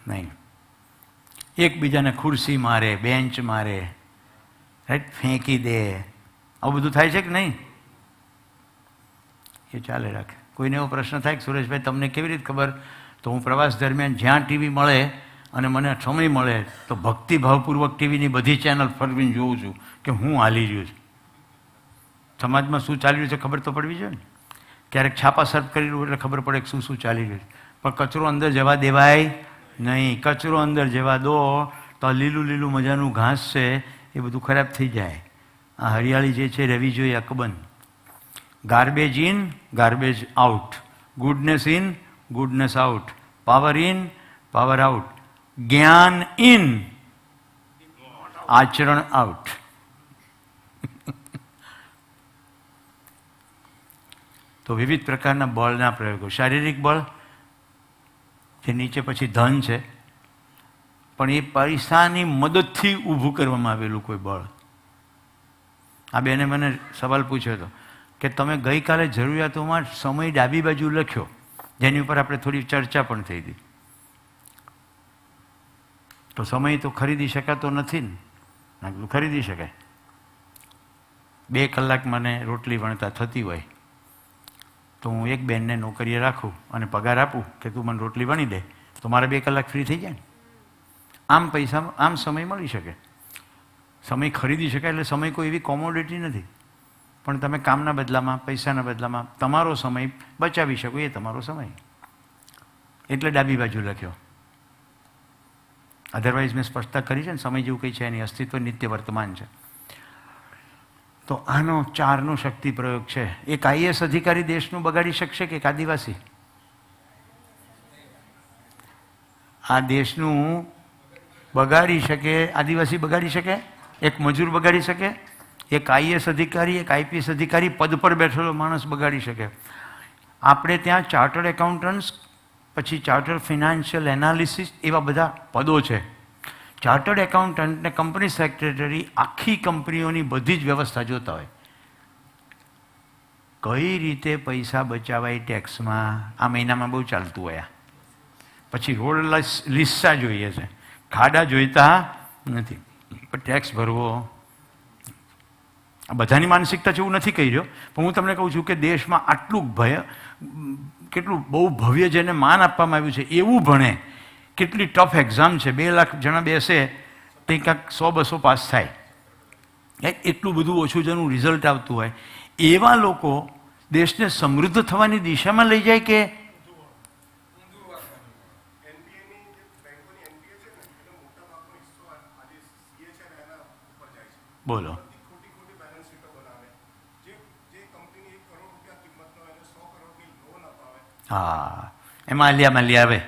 Speaker 1: નહીં. એકબીજાને ખુરશી મારે, બેન્ચ મારે, રાઈટ, ફેંકી દે, આવું બધું થાય છે કે નહીં? એ ચાલે રાખે. કોઈને એવો પ્રશ્ન થાય કે સુરેશભાઈ તમને કેવી રીતે ખબર? તો હું પ્રવાસ દરમિયાન જ્યાં ટીવી મળે અને મને સમય મળે તો ભક્તિભાવપૂર્વક ટીવીની બધી ચેનલ ફરવીને જોઉં છું કે હું હાલી રહ્યું છું. સમાજમાં શું ચાલી રહ્યું છે ખબર તો પડવી જોઈએ ને. ક્યારેક છાપા સર્ફ કરી રહ્યું એટલે ખબર પડે કે શું શું ચાલી રહ્યું છે. પણ કચરો અંદર જવા દેવાય નહીં. કચરો અંદર જવા દો તો આ લીલું લીલું મજાનું ઘાસ છે એ બધું ખરાબ થઈ જાય. આ હરિયાળી જે છે રહેવી જોઈએ અકબંધ. Garbage in, garbage out. Goodness in, goodness out. Power in, power out. જ્ઞાન ઇન, આચરણ આઉટ. તો વિવિધ પ્રકારના બળના પ્રયોગો. શારીરિક બળ જે નીચે પછી ધન છે, પણ એ પૈસાની મદદથી ઊભું કરવામાં આવેલું કોઈ બળ. આ બેને મને સવાલ પૂછ્યો હતો કે તમે ગઈકાલે જરૂરિયાતોમાં સમય ડાબી બાજુ લખ્યો, જેની ઉપર આપણે થોડી ચર્ચા પણ થઈ હતી. તો સમય તો ખરીદી શકાતો નથી ને. મેં કીધું ખરીદી શકાય. 2 કલાક મને રોટલી વણતા થતી હોય તો હું એક બેનને નોકરીએ રાખું અને પગાર આપું કે તું મને રોટલી વણી દે, તો મારે 2 કલાક ફ્રી થઈ જાય ને. આમ પૈસા, આમ સમય મળી શકે. સમય ખરીદી શકાય. એટલે સમય કોઈ એવી કોમોડિટી નથી, પણ તમે કામના બદલામાં, પૈસાના બદલામાં તમારો સમય બચાવી શકો, એ તમારો સમય. એટલે ડાબી બાજુ લખ્યો. અધરવાઇઝ મેં સ્પષ્ટતા કરી છે ને, સમય જેવું કંઈ છે એની અસ્તિત્વ નિત્ય વર્તમાન છે. તો આનો 4નો શક્તિ પ્રયોગ છે. એક આઈએએસ અધિકારી દેશનું બગાડી શકશે કે એક આદિવાસી? આ દેશનું બગાડી શકે આદિવાસી બગાડી શકે? એક મજૂર બગાડી શકે? એક આઈએએસ અધિકારી, એક આઈપીએસ અધિકારી, પદ પર બેઠેલો માણસ બગાડી શકે. આપણે ત્યાં ચાર્ટર્ડ એકાઉન્ટન્ટ્સ, પછી ચાર્ટર્ડ ફિનાન્શિયલ એનાલિસિસ, એવા બધા પદો છે. ચાર્ટર્ડ એકાઉન્ટન્ટ ને કંપની સેક્રેટરી આખી કંપનીઓની બધી જ વ્યવસ્થા જોતા હોય. કઈ રીતે પૈસા બચાવાય ટેક્સમાં, આ મહિનામાં બહુ ચાલતું હોય. પછી રોડ લિસ્સા જોઈએ છે, ખાડા જોઈતા નથી, પણ ટેક્સ ભરવો. આ બધાની માનસિકતા છે એવું નથી કહી રહ્યો, પણ હું તમને કહું છું કે દેશમાં આટલું કેટલું બહુ ભવ્ય જેને માન આપવામાં આવ્યું છે એવું ભણે. કેટલી ટફ એક્ઝામ છે, 2 લાખ જણા બેસે તો કાંઈક 100-200 પાસ થાય. એટલું બધું ઓછું જેનું રિઝલ્ટ આવતું હોય, એવા લોકો દેશને સમૃદ્ધ થવાની દિશામાં લઈ જાય કે બોલો. હા, એમાં આલિયા આવે.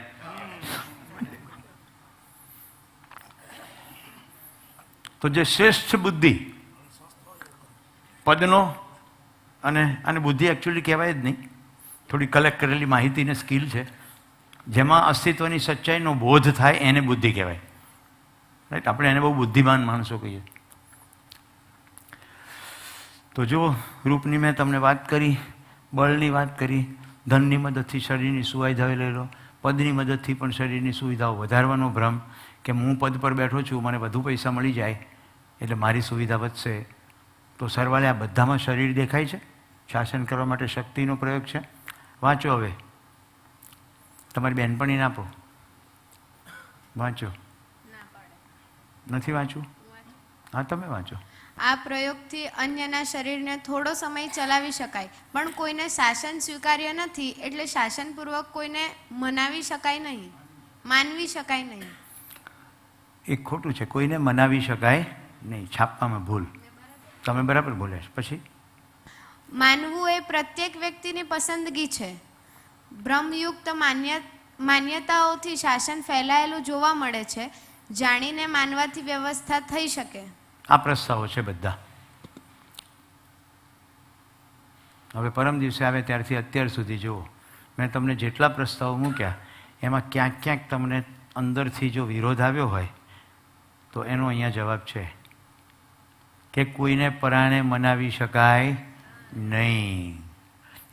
Speaker 1: તો જે શ્રેષ્ઠ બુદ્ધિ પદનો, અને આને બુદ્ધિ એકચ્યુઅલી કહેવાય જ નહીં, થોડી કલેક્ટ કરેલી માહિતીને સ્કિલ છે, જેમાં અસ્તિત્વની સચ્ચાઈનો બોધ થાય એને બુદ્ધિ કહેવાય. રાઈટ? આપણે એને બહુ બુદ્ધિમાન માણસો કહીએ. તો જો રૂપની મેં તમને વાત કરી, બળની વાત કરી, ધનની મદદથી શરીરની સુવિધાઓ લઈ લો, પદની મદદથી પણ શરીરની સુવિધાઓ વધારવાનો ભ્રમ કે હું પદ પર બેઠો છું, મને વધુ પૈસા મળી જાય એટલે મારી સુવિધા વધશે. તો સરવાળે આ બધામાં શરીર દેખાય છે. શાસન કરવા માટે શક્તિનો પ્રયોગ છે. વાંચો હવે, તમારી બહેનપણીને આપો, વાંચો. નથી વાંચવું? હા, તમે વાંચો.
Speaker 2: આ પ્રયોગથી અન્યના શરીરને થોડો સમય ચલાવી શકાય, પણ કોઈને શાસન સ્વીકાર્ય નથી, એટલે શાસનપૂર્વક કોઈને મનાવી શકાય નહીં, માનવી શકાય નહીં.
Speaker 1: એક ખોટું છે, કોઈને મનાવી શકાય નહીં. છાપવામાં ભૂલ. તમે બરાબર બોલ્યા. પછી
Speaker 2: માનવું એ પ્રત્યેક વ્યક્તિની પસંદગી છે. ભ્રમયુક્ત માન્યતાઓથી શાસન ફેલાયેલું જોવા મળે છે. જાણીને માનવાથી વ્યવસ્થા થઈ શકે.
Speaker 1: આ પ્રસ્તાવો છે બધા. હવે પરમ દિવસે આવે ત્યારથી અત્યાર સુધી જુઓ, મેં તમને જેટલા પ્રસ્તાવો મૂક્યા એમાં ક્યાંક ક્યાંક તમને અંદરથી જો વિરોધ આવ્યો હોય તો એનો અહીંયા જવાબ છે કે કોઈને પરાણે મનાવી શકાય નહીં.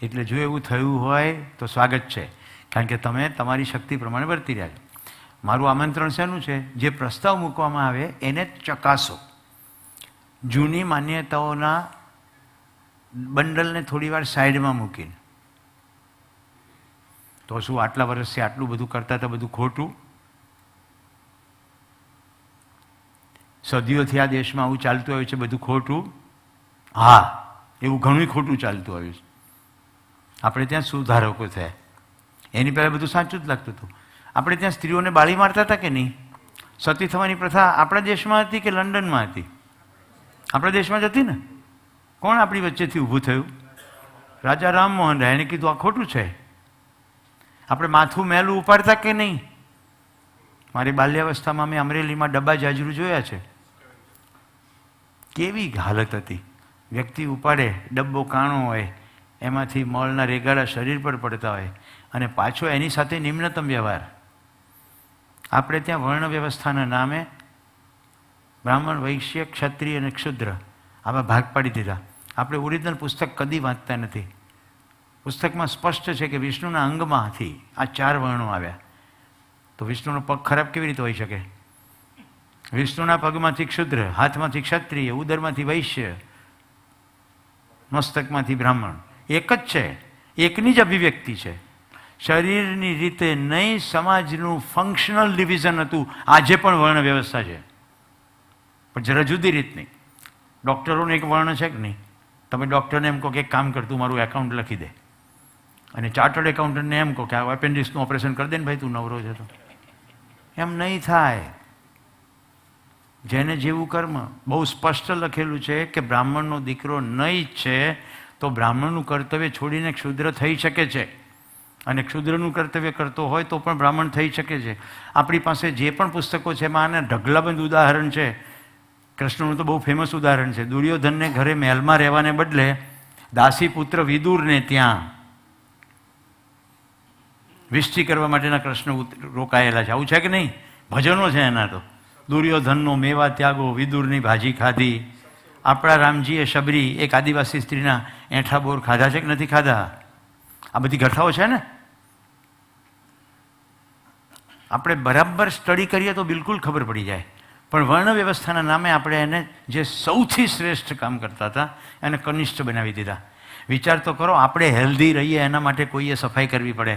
Speaker 1: એટલે જો એવું થયું હોય તો સ્વાગત છે, કારણ કે તમે તમારી શક્તિ પ્રમાણે વર્તી રહ્યા છો. મારું આમંત્રણ શેનું છે? જે પ્રસ્તાવ મૂકવામાં આવે એને ચકાસો. જૂની માન્યતાઓના બંડલને થોડી વાર સાઈડમાં મૂકીને, તો શું આટલા વર્ષથી આટલું બધું કરતા હતા બધું ખોટું? સદીઓથી આ દેશમાં આવું ચાલતું આવ્યું છે બધું ખોટું? હા, એવું ઘણું ખોટું ચાલતું આવ્યું છે. આપણે ત્યાં સુધારકો થયા, એની પહેલાં બધું સાચું જ લાગતું હતું. આપણે ત્યાં સ્ત્રીઓને બાળી મારતા હતા કે નહીં? સતી થવાની પ્રથા આપણા દેશમાં હતી કે લંડનમાં હતી? આપણા દેશમાં જ હતી ને. કોણ આપણી વચ્ચેથી ઊભું થયું? રાજા રામમોહન રાય. એને કીધું આ ખોટું છે. આપણે માથું મેલું ઉપાડતા કે નહીં? મારી બાલ્યાવસ્થામાં મેં અમરેલીમાં ડબ્બા જાજરૂ જોયા છે. કેવી હાલત હતી. વ્યક્તિ ઉપાડે, ડબ્બો કાણો હોય, એમાંથી મળના રેગાડા શરીર પર પડતા હોય, અને પાછો એની સાથે નિમ્નતમ વ્યવહાર. આપણે ત્યાં વર્ણ વ્યવસ્થાના નામે બ્રાહ્મણ, વૈશ્ય, ક્ષત્રિય અને ક્ષુદ્ર આવા ભાગ પાડી દીધા. આપણે ઓરિજિનલ પુસ્તક કદી વાંચતા નથી. પુસ્તકમાં સ્પષ્ટ છે કે વિષ્ણુના અંગમાંથી આ 4 વર્ણો આવ્યા. તો વિષ્ણુનો પગ ખરાબ કેવી રીતે હોઈ શકે? વિષ્ણુના પગમાંથી ક્ષુદ્ર, હાથમાંથી ક્ષત્રિય, ઉદરમાંથી વૈશ્ય, મસ્તકમાંથી બ્રાહ્મણ. એક જ છે, એકની જ અભિવ્યક્તિ છે. શરીરની રીતે નહીં, સમાજનું ફંક્શનલ ડિવિઝન હતું. આજે પણ વર્ણ વ્યવસ્થા છે, પણ જરા જુદી રીતની. ડૉક્ટરોને એક વર્ણ છે કે નહીં? તમે ડૉક્ટરને એમ કહો કે એક કામ કર, તું મારું એકાઉન્ટ લખી દે, અને ચાર્ટર્ડ એકાઉન્ટન્ટને એમ કહો કે આ એપેન્ડિક્સનું ઓપરેશન કરી દે ને ભાઈ, તું નવરો છે. તો એમ નહીં થાય. જેને જેવું કર્મ. બહુ સ્પષ્ટ લખેલું છે કે બ્રાહ્મણનો દીકરો નહીં છે તો બ્રાહ્મણનું કર્તવ્ય છોડીને ક્ષુદ્ર થઈ શકે છે, અને ક્ષુદ્રનું કર્તવ્ય કરતો હોય તો પણ બ્રાહ્મણ થઈ શકે છે. આપણી પાસે જે પણ પુસ્તકો છે એમાં આના ઢગલાબંધ ઉદાહરણ છે. કૃષ્ણનું તો બહુ ફેમસ ઉદાહરણ છે. દુર્યોધનને ઘરે મહેલમાં રહેવાને બદલે દાસી પુત્ર વિદુરને ત્યાં વિષ્ટિ કરવા માટેના કૃષ્ણ રોકાયેલા છે. આવું છે કે નહીં? ભજનો છે એના તો. દુર્યોધનનો મેવા ત્યાગો, વિદુરની ભાજી ખાધી. આપણા રામજીએ શબરી, એક આદિવાસી સ્ત્રીના એઠા બોર ખાધા છે કે નથી ખાધા? આ બધી કથાઓ છે ને. આપણે બરાબર સ્ટડી કરીએ તો બિલકુલ ખબર પડી જાય. પણ વર્ણ વ્યવસ્થાના નામે આપણે એને જે સૌથી શ્રેષ્ઠ કામ કરતા હતા એને કનિષ્ઠ બનાવી દીધા. વિચાર તો કરો, આપણે હેલ્ધી રહીએ એના માટે કોઈએ સફાઈ કરવી પડે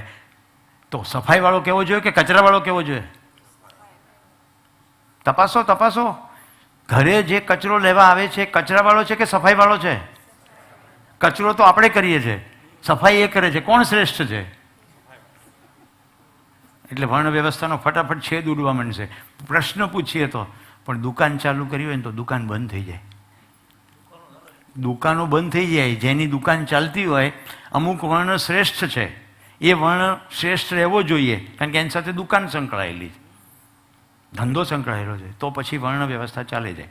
Speaker 1: તો સફાઈવાળો કેવો જોઈએ કે કચરાવાળો કેવો જોઈએ? તપાસો તપાસો. ઘરે જે કચરો લેવા આવે છે કચરાવાળો છે કે સફાઈવાળો છે? કચરો તો આપણે કરીએ છીએ, સફાઈ એ કરે છે. કોણ શ્રેષ્ઠ છે? એટલે વર્ણ વ્યવસ્થાનો ફટાફટ છેદ ઉડવા માંડશે. પ્રશ્ન પૂછીએ તો, પણ દુકાન ચાલુ કરી હોય ને તો દુકાન બંધ થઈ જાય. દુકાનો બંધ થઈ જાય. જેની દુકાન ચાલતી હોય, અમુક વર્ણ શ્રેષ્ઠ છે, એ વર્ણ શ્રેષ્ઠ રહેવો જોઈએ, કારણ કે એની સાથે દુકાન સંકળાયેલી છે, ધંધો સંકળાયેલો છે, તો પછી વર્ણ વ્યવસ્થા ચાલે જાય.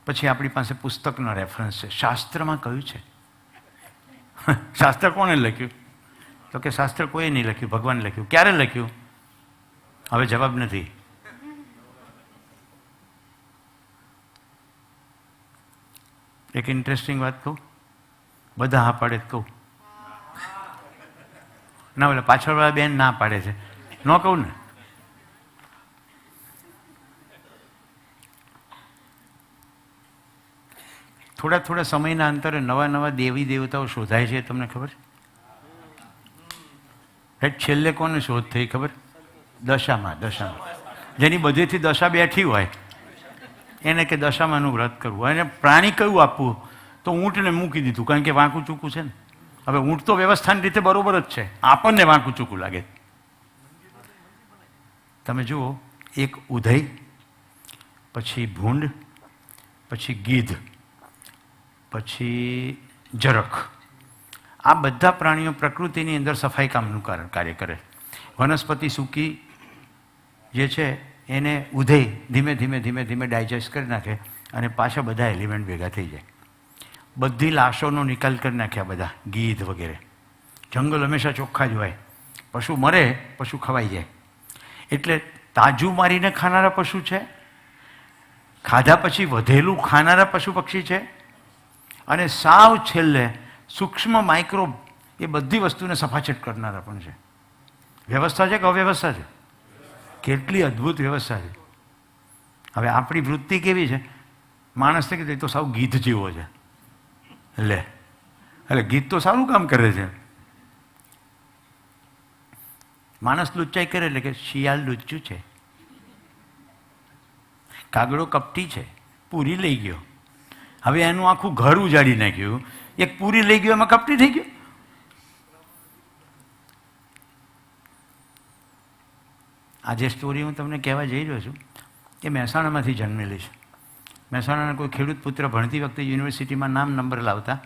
Speaker 1: પછી આપણી પાસે પુસ્તકનો રેફરન્સ છે. શાસ્ત્રમાં કયું છે? શાસ્ત્ર કોણે લખ્યું? તો કે શાસ્ત્ર કોઈએ નહીં લખ્યું, ભગવાન લખ્યું. ક્યારે લખ્યું? હવે જવાબ નથી. એક ઇન્ટરેસ્ટિંગ વાત કહું, બધા હા પાડે તો કહું ના, બોલે પાછળવાળા બેન ના પાડે છે, ન કહું ને. થોડા થોડા સમયના અંતરે નવા નવા દેવી દેવતાઓ શોધાય છે. તમને ખબર છે? છેલ્લે કોને શોધ થઈ ખબર? દશામાં. જેની બધેથી દશા બેઠી હોય એને કે દશામાનું વ્રત કરવું. એને પ્રાણી કયું આપવું? તો ઊંટને મૂકી દીધું, કારણ કે વાંકું ચૂકું છે ને. હવે ઊંટ તો વ્યવસ્થાની રીતે બરોબર જ છે, આપણને વાંકું ચૂકું લાગે. તમે જુઓ, એક ઉધઈ, પછી ભૂંડ, પછી ગીધ, પછી જરખ. આ બધા પ્રાણીઓ પ્રકૃતિની અંદર સફાઈ કામનું કાર્ય કરે. વનસ્પતિ સૂકી જે છે એને ઉધઈ ધીમે ધીમે ધીમે ધીમે ડાયજેસ્ટ કરી નાખે અને પાછા બધા એલિમેન્ટ ભેગા થઈ જાય. બધી લાશોનો નિકાલ કરી નાખ્યા બધા, ગીધ વગેરે. જંગલ હંમેશા ચોખ્ખા જ હોય. પશુ મરે, પશુ ખવાઈ જાય. એટલે તાજું મારીને ખાનારા પશુ છે, ખાધા પછી વધેલું ખાનારા પશુ પક્ષી છે, અને સાવ છેલ્લે સૂક્ષ્મ માઇક્રોબ એ બધી વસ્તુને સફાછટ કરનારા પણ છે. વ્યવસ્થા છે કે અવ્યવસ્થા છે? કેટલી અદ્ભુત વ્યવસ્થા છે. હવે આપણી વૃત્તિ કેવી છે? માણસને કીધું તો સાવ ગીધ જેવો છે. એટલે ગીધ તો સારું કામ કરે છે. માણસ લુચ્ચાઈ કરે એટલે કે શિયાળ લુચ્ચું છે, કાગડો કપટી છે, પૂરી લઈ ગયો. હવે એનું આખું ઘર ઉજાડી નાખ્યું. એક પૂરી લઈ ગયો, એમાં કપટી થઈ ગયો. આ જે સ્ટોરી હું તમને કહેવા જઈ રહ્યો છું એ મહેસાણામાંથી જન્મેલી છે. મહેસાણાના કોઈ ખેડૂત પુત્ર ભણતી વખતે યુનિવર્સિટીમાં નંબર લાવતા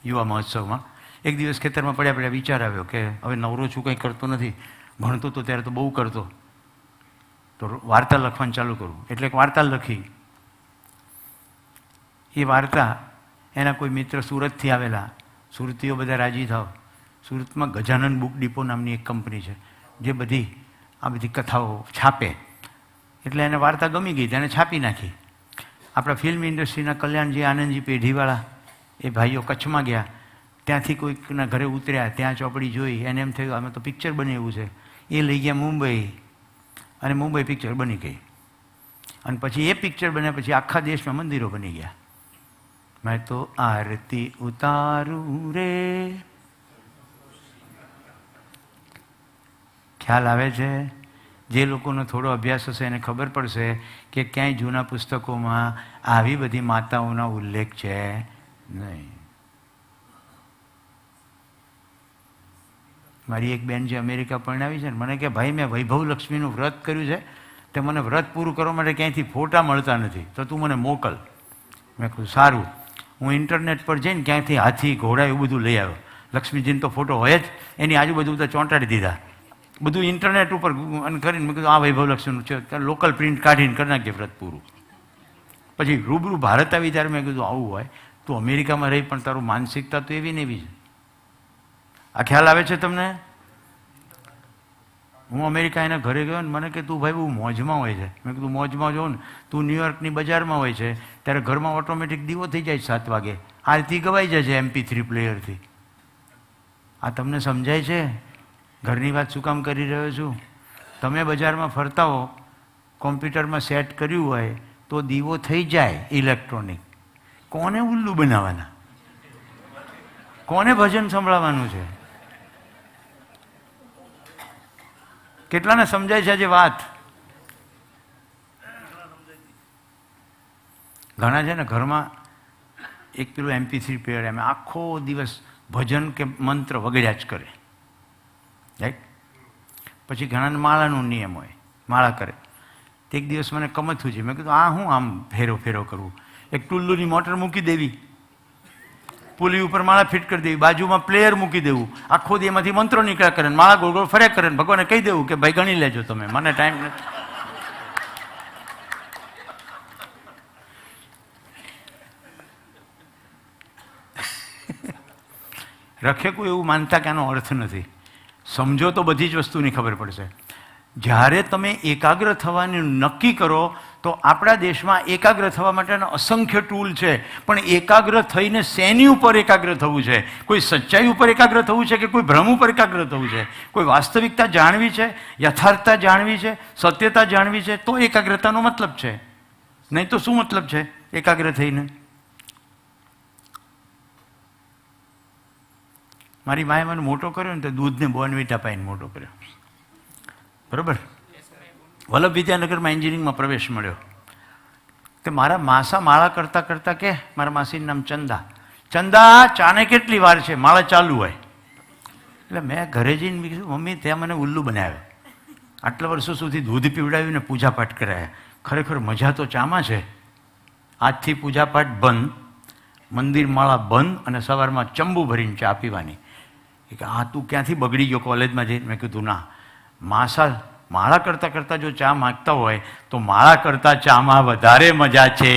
Speaker 1: યુવા મહોત્સવમાં એક દિવસ ખેતરમાં પડ્યા વિચાર આવ્યો કે હવે નવરો છું, કંઈ કરતો નથી. ભણતો તો ત્યારે તો બહુ કરતો, તો વાર્તા લખવાનું ચાલુ કરું. એટલે એક વાર્તા લખી. એ વાર્તા એના કોઈ મિત્ર સુરતથી આવેલા, સુરતીઓ બધા રાજી થાવ. સુરતમાં ગજાનન બુક ડિપો નામની એક કંપની છે જે આ બધી કથાઓ છાપે. એટલે એને વાર્તા ગમી ગઈ, તેને છાપી નાખી. આપણા ફિલ્મ ઇન્ડસ્ટ્રીના કલ્યાણજી આનંદજી પેઢીવાળા એ ભાઈઓ કચ્છમાં ગયા. ત્યાંથી કોઈકના ઘરે ઉતર્યા, ત્યાં ચોપડી જોઈ, એને એમ થયું અમે તો પિક્ચર બનાવ્યું છે. એ લઈ ગયા મુંબઈ, અને મુંબઈ પિક્ચર બની ગઈ. અને પછી એ પિક્ચર બન્યા પછી આખા દેશમાં મંદિરો બની ગયા. મેં તો આરતી ઉતારું રે. ખ્યાલ આવે છે? જે લોકોનો થોડો અભ્યાસ હશે એને ખબર પડશે કે ક્યાંય જૂના પુસ્તકોમાં આવી બધી માતાઓના ઉલ્લેખ છે નહીં. મારી એક બેન જે અમેરિકા પરણાવી છે ને, મને કે ભાઈ મેં વૈભવ લક્ષ્મીનું વ્રત કર્યું છે, તે મને વ્રત પૂરું કરવા માટે ક્યાંયથી ફોટા મળતા નથી, તો તું મને મોકલ. મેં કહ્યું સારું. હું ઇન્ટરનેટ પર જઈને ક્યાંયથી હાથી ઘોડા એવું બધું લઈ આવ્યો. લક્ષ્મીજીનો તો ફોટો હોય જ, એની આજુબાજુ બધા ચોંટાડી દીધા, બધું ઇન્ટરનેટ ઉપર અને કરીને મેં કીધું આ વૈભવ લક્ષ્મીનું છે, લોકલ પ્રિન્ટ કાઢીને કરી નાખીએ વ્રત પૂરું. પછી રૂબરૂ ભારત આવી ત્યારે મેં કીધું આવું હોય, તું અમેરિકામાં રહી પણ તારું માનસિકતા તો એવી ને એવી છે. આ ખ્યાલ આવે છે તમને? હું અમેરિકા એના ઘરે ગયો ને મને કે તું ભાઈ બહુ મોજમાં હોય છે. મેં કીધું મોજમાં જોઉં ને, તું ન્યુયોર્કની બજારમાં હોય છે ત્યારે ઘરમાં ઓટોમેટિક દીવો થઈ જાય 7 વાગે, આરતી ગવાઈ જાય છે MP3 પ્લેયરથી. આ તમને સમજાય છે? ઘરની વાત શું કામ કરી રહ્યો છું? તમે બજારમાં ફરતા હો, કોમ્પ્યુટરમાં સેટ કર્યું હોય તો દીવો થઈ જાય ઇલેક્ટ્રોનિક. કોને ઉલ્લુ બનાવવાના? કોને ભજન સંભળાવવાનું છે? કેટલાને સમજાય છે આજે વાત? ઘણા છે ને ઘરમાં એક પેલું MP3 પ્લેયર, એમ આખો દિવસ ભજન કે મંત્ર વગડ્યા જ કરે. રાઈટ? પછી ઘણાને માળાનો નિયમ હોય, માળા કરે. એક દિવસ મને કમથું છે, મેં કીધું આ હું આમ ફેરો ફેરો કરવું? એક ટુલ્લુની મોટર મૂકી દેવી, પુલી ઉપર માળા ફિટ કરી દેવી, બાજુમાં પ્લેયર મૂકી દેવું, આખો દી એમાંથી મંત્રો નીકળ્યા કરે, માળા ગોળ ગોળ ફર્યા કરે, ભગવાનને કહી દેવું કે ભાઈ ગણી લેજો તમે, મને ટાઈમ નથી. રખેકું એવું માનતા કે આનો અર્થ નથી. સમજો તો બધી જ વસ્તુની ખબર પડશે. જ્યારે તમે એકાગ્ર થવાનું નક્કી કરો તો આપણા દેશમાં એકાગ્ર થવા માટેના અસંખ્ય ટૂલ છે, પણ એકાગ્ર થઈને શેની ઉપર એકાગ્ર થવું છે? કોઈ સચ્ચાઈ ઉપર એકાગ્ર થવું છે કે કોઈ ભ્રમ ઉપર એકાગ્ર થવું છે? કોઈ વાસ્તવિકતા જાણવી છે, યથાર્થતા જાણવી છે, સત્યતા જાણવી છે, તો એકાગ્રતાનો મતલબ છે. નહીં તો શું મતલબ છે એકાગ્ર થઈને? મારી માએ મને મોટો કર્યો ને તો દૂધને બોર્નવિટા પાઈને મોટો કર્યો, બરાબર? વલ્લભ વિદ્યાનગરમાં એન્જિનિયરિંગમાં પ્રવેશ મળ્યો તો મારા માસા માળા કરતાં કરતાં કે મારા માસીનું નામ ચંદા, ચંદા ચાને કેટલી વાર છે? માળા ચાલુ હોય. એટલે મેં ઘરે જઈને મેં કીધું મમ્મી ત્યાં મને ઉલ્લુ બનાવે, આટલા વર્ષો સુધી દૂધ પીવડાવ્યું ને પૂજાપાઠ કરાયા, ખરેખર મજા તો ચામાં છે. આજથી પૂજાપાઠ બંધ, મંદિર માળા બંધ, અને સવારમાં ચંબુ ભરીને ચા પીવાની. કે હા તું ક્યાંથી બગડી ગયો કોલેજમાં જઈને? મેં કીધું ના, માસા માળા કરતાં કરતાં જો ચા માગતા હોય તો માળા કરતાં ચામાં વધારે મજા છે.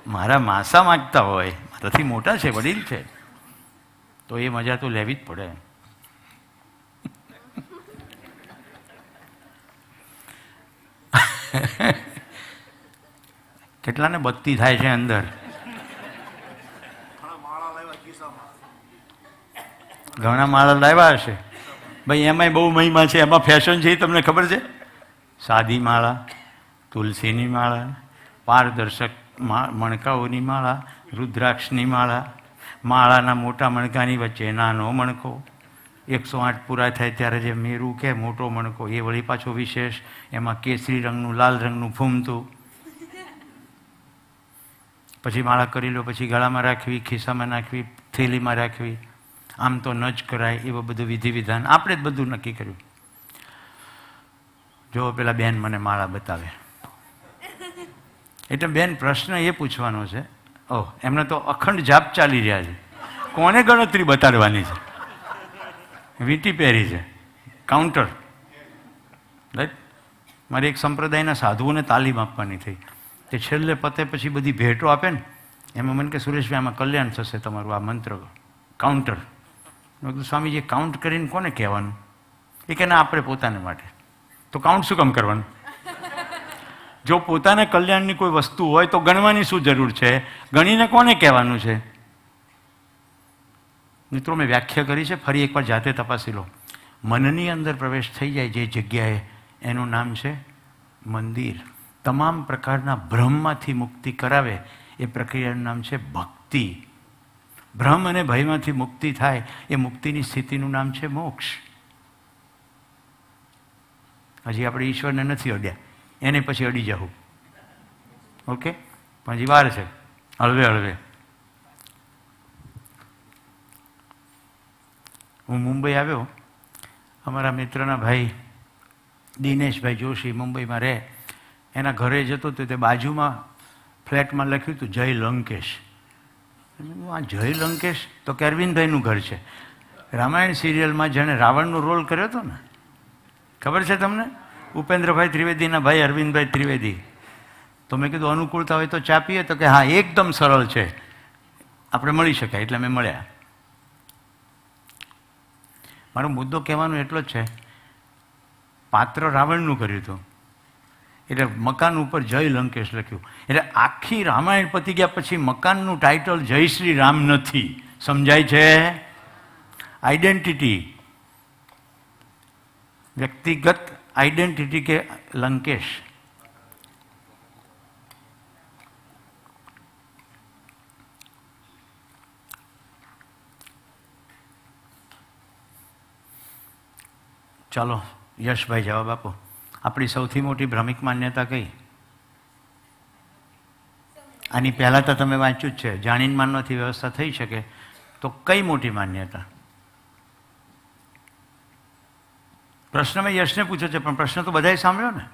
Speaker 1: મારા માસા માગતા હોય, મારાથી મોટા છે, વડીલ છે, તો એ મજા તો લેવી જ પડે. કેટલાને બત્તી થાય છે અંદર? ઘણા માળા લાવ્યા હશે ભાઈ, એમાંય બહુ મહિમા છે, એમાં ફેશન છે, એ તમને ખબર છે? સાદી માળા, તુલસીની માળા, પારદર્શક મણકાઓની માળા, રુદ્રાક્ષની માળા, માળાના મોટા મણકાની વચ્ચે નાનો મણકો, 108 પૂરા થાય ત્યારે જે મેરું કે મોટો મણકો, એ વળી પાછો વિશેષ, એમાં કેસરી રંગનું લાલ રંગનું ફૂમતું. પછી માળા કરી લો, પછી ગળામાં રાખવી, ખિસ્સામાં નાખવી, થેલીમાં રાખવી, આમ તો ન જ કરાય, એવું બધું વિધિ વિધાન આપણે જ બધું નક્કી કર્યું. જો પેલા બેન મને માળા બતાવે એટલે બેન પ્રશ્ન એ પૂછવાનો છે, ઓહ એમને તો અખંડ જાપ ચાલી રહ્યા છે, કોને ગણતરી બતાડવાની છે? વીંટી પહેરી છે, કાઉન્ટર. રાઈટ? મારી એક સંપ્રદાયના સાધુઓને તાલીમ આપવાની થઈ, તે છેલ્લે પતે પછી બધી ભેટો આપે ને, એમાં મને કે સુરેશભાઈ આમાં કલ્યાણ થશે તમારું, આ મંત્ર કાઉન્ટર. મેં કીધું સ્વામીજી કાઉન્ટ કરીને કોને કહેવાનું? એ કે ના આપણે પોતાને માટે. તો કાઉન્ટ શું કામ કરવાનું? જો પોતાના કલ્યાણની કોઈ વસ્તુ હોય તો ગણવાની શું જરૂર છે? ગણીને કોને કહેવાનું છે? મિત્રો મેં વ્યાખ્યા કરી છે, ફરી એકવાર જાતે તપાસી લો. મનની અંદર પ્રવેશ થઈ જાય જે જગ્યાએ, એનું નામ છે મંદિર. તમામ પ્રકારના ભ્રમમાંથી મુક્તિ કરાવે એ પ્રક્રિયાનું નામ છે ભક્તિ. ભ્રમ અને ભયમાંથી મુક્તિ થાય એ મુક્તિની સ્થિતિનું નામ છે મોક્ષ. હજી આપણે ઈશ્વરને નથી અડ્યા, એને પછી અડી જવું. ઓકે, પણ હજી વાર છે, હળવે હળવે. હું મુંબઈ આવ્યો, અમારા મિત્રના ભાઈ દિનેશભાઈ જોશી મુંબઈમાં રહે, એના ઘરે જતો તો તે બાજુમાં ફ્લેટમાં લખ્યું હતું જય લંકેશ. આ જય લંકેશ તો કે અરવિંદભાઈનું ઘર છે. રામાયણ સિરિયલમાં જેણે રાવણનો રોલ કર્યો હતો ને, ખબર છે તમને? ઉપેન્દ્રભાઈ ત્રિવેદીના ભાઈ અરવિંદભાઈ ત્રિવેદી. તો મેં કીધું અનુકૂળતા હોય તો ચા પીએ? તો કે હા, એકદમ સરળ છે, આપણે મળી શકાય. એટલે મેં મળ્યા. મારો મુદ્દો કહેવાનો એટલો જ છે, પાત્ર રાવણનું કર્યું હતું એટલે મકાન ઉપર જય લંકેશ લખ્યું. એટલે આખી રામાયણ પતી ગયા પછી મકાનનું ટાઇટલ જય શ્રી રામ નથી. સમજાય છે? આઈડેન્ટિટી, વ્યક્તિગત આઈડેન્ટિટી કે લંકેશ. ચાલો યશભાઈ જવાબ આપો. આપણી સૌથી મોટી ભ્રમિક માન્યતા કઈ? આની પહેલાં તો તમે વાંચ્યું જ છે, જાણીને માનવાથી વ્યવસ્થા થઈ શકે. તો કઈ મોટી માન્યતા? પ્રશ્ન મેં યશને પૂછ્યો છે, પણ પ્રશ્ન તો બધાએ સાંભળ્યો ને.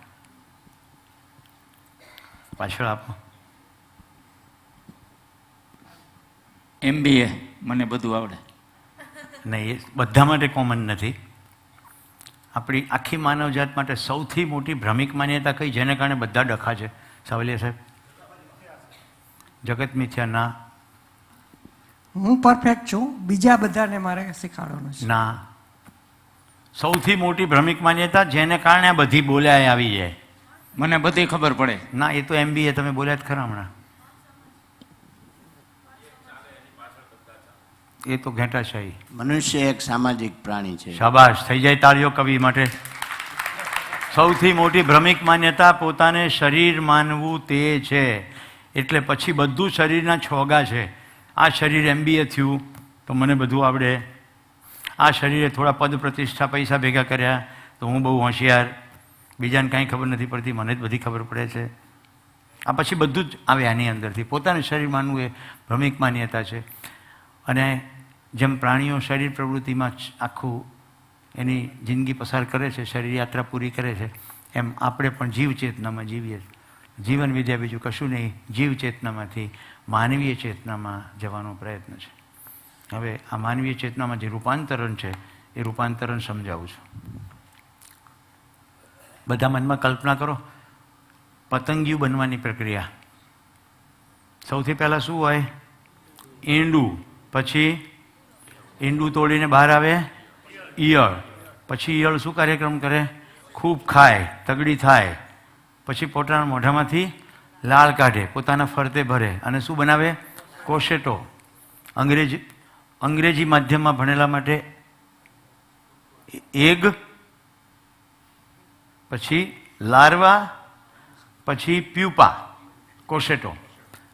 Speaker 1: પાછળ આપો.
Speaker 3: MBA મને બધું આવડે.
Speaker 1: નહીં, એ બધા માટે કોમન નથી. આપણી આખી માનવજાત માટે સૌથી મોટી ભ્રમિક માન્યતા કઈ, જેને કારણે બધા ડખા છે? સાવલિયા સાહેબ. જગત મિથ્યા ના.
Speaker 4: હું પરફેક્ટ છું, બીજા બધાને મારે શીખવાડવાનું છે.
Speaker 1: ના, સૌથી મોટી ભ્રમિક માન્યતા જેને કારણે આ બધી બોલ્યા આવી જાય.
Speaker 3: મને બધી ખબર પડે.
Speaker 1: ના, એ તો MBA તમે બોલ્યા જ ખરા હમણાં. એ તો ઘેટાશાહી.
Speaker 5: મનુષ્ય એક સામાજિક પ્રાણી છે.
Speaker 1: શાબાશ, થઈ જાય તાળીઓ કવિ માટે. સૌથી મોટી ભ્રમિક માન્યતા પોતાને શરીર માનવું તે છે. એટલે પછી બધું શરીરના છોગા છે. આ શરીર MBA થયું તો મને બધું આવડે, આ શરીરે થોડા પદ પ્રતિષ્ઠા પૈસા ભેગા કર્યા તો હું બહુ હોશિયાર, બીજાને કાંઈ ખબર નથી પડતી, મને જ બધી ખબર પડે છે. આ પછી બધું જ આવે આની અંદરથી. પોતાનું શરીર માનવું એ ભ્રમિક માન્યતા છે. અને જેમ પ્રાણીઓ શરીર પ્રવૃત્તિમાં આખું એની જિંદગી પસાર કરે છે, શરીર યાત્રા પૂરી કરે છે, એમ આપણે પણ જીવ ચેતનામાં જીવીએ. જીવન વિદ્યા બીજું કશું નહીં, જીવ ચેતનામાંથી માનવીય ચેતનામાં જવાનો પ્રયત્ન છે. હવે આ માનવીય ચેતનામાં જે રૂપાંતરણ છે એ રૂપાંતરણ સમજાવું છું. બધા મનમાં કલ્પના કરો, પતંગિયું બનવાની પ્રક્રિયા. સૌથી પહેલાં શું હોય? ઈંડું. પછી ઈંડું તોડીને બહાર આવે ઈયળ. પછી ઈયળ શું કાર્યક્રમ કરે? ખૂબ ખાય, તગડી થાય. પછી પોતાના મોઢામાંથી લાળ કાઢે, પોતાના ફરતે ભરે અને શું બનાવે? કોશેટો. અંગ્રેજી માધ્યમમાં ભણેલા માટે એગ, પછી લાર્વા, પછી પ્યુપા, કોશેટો.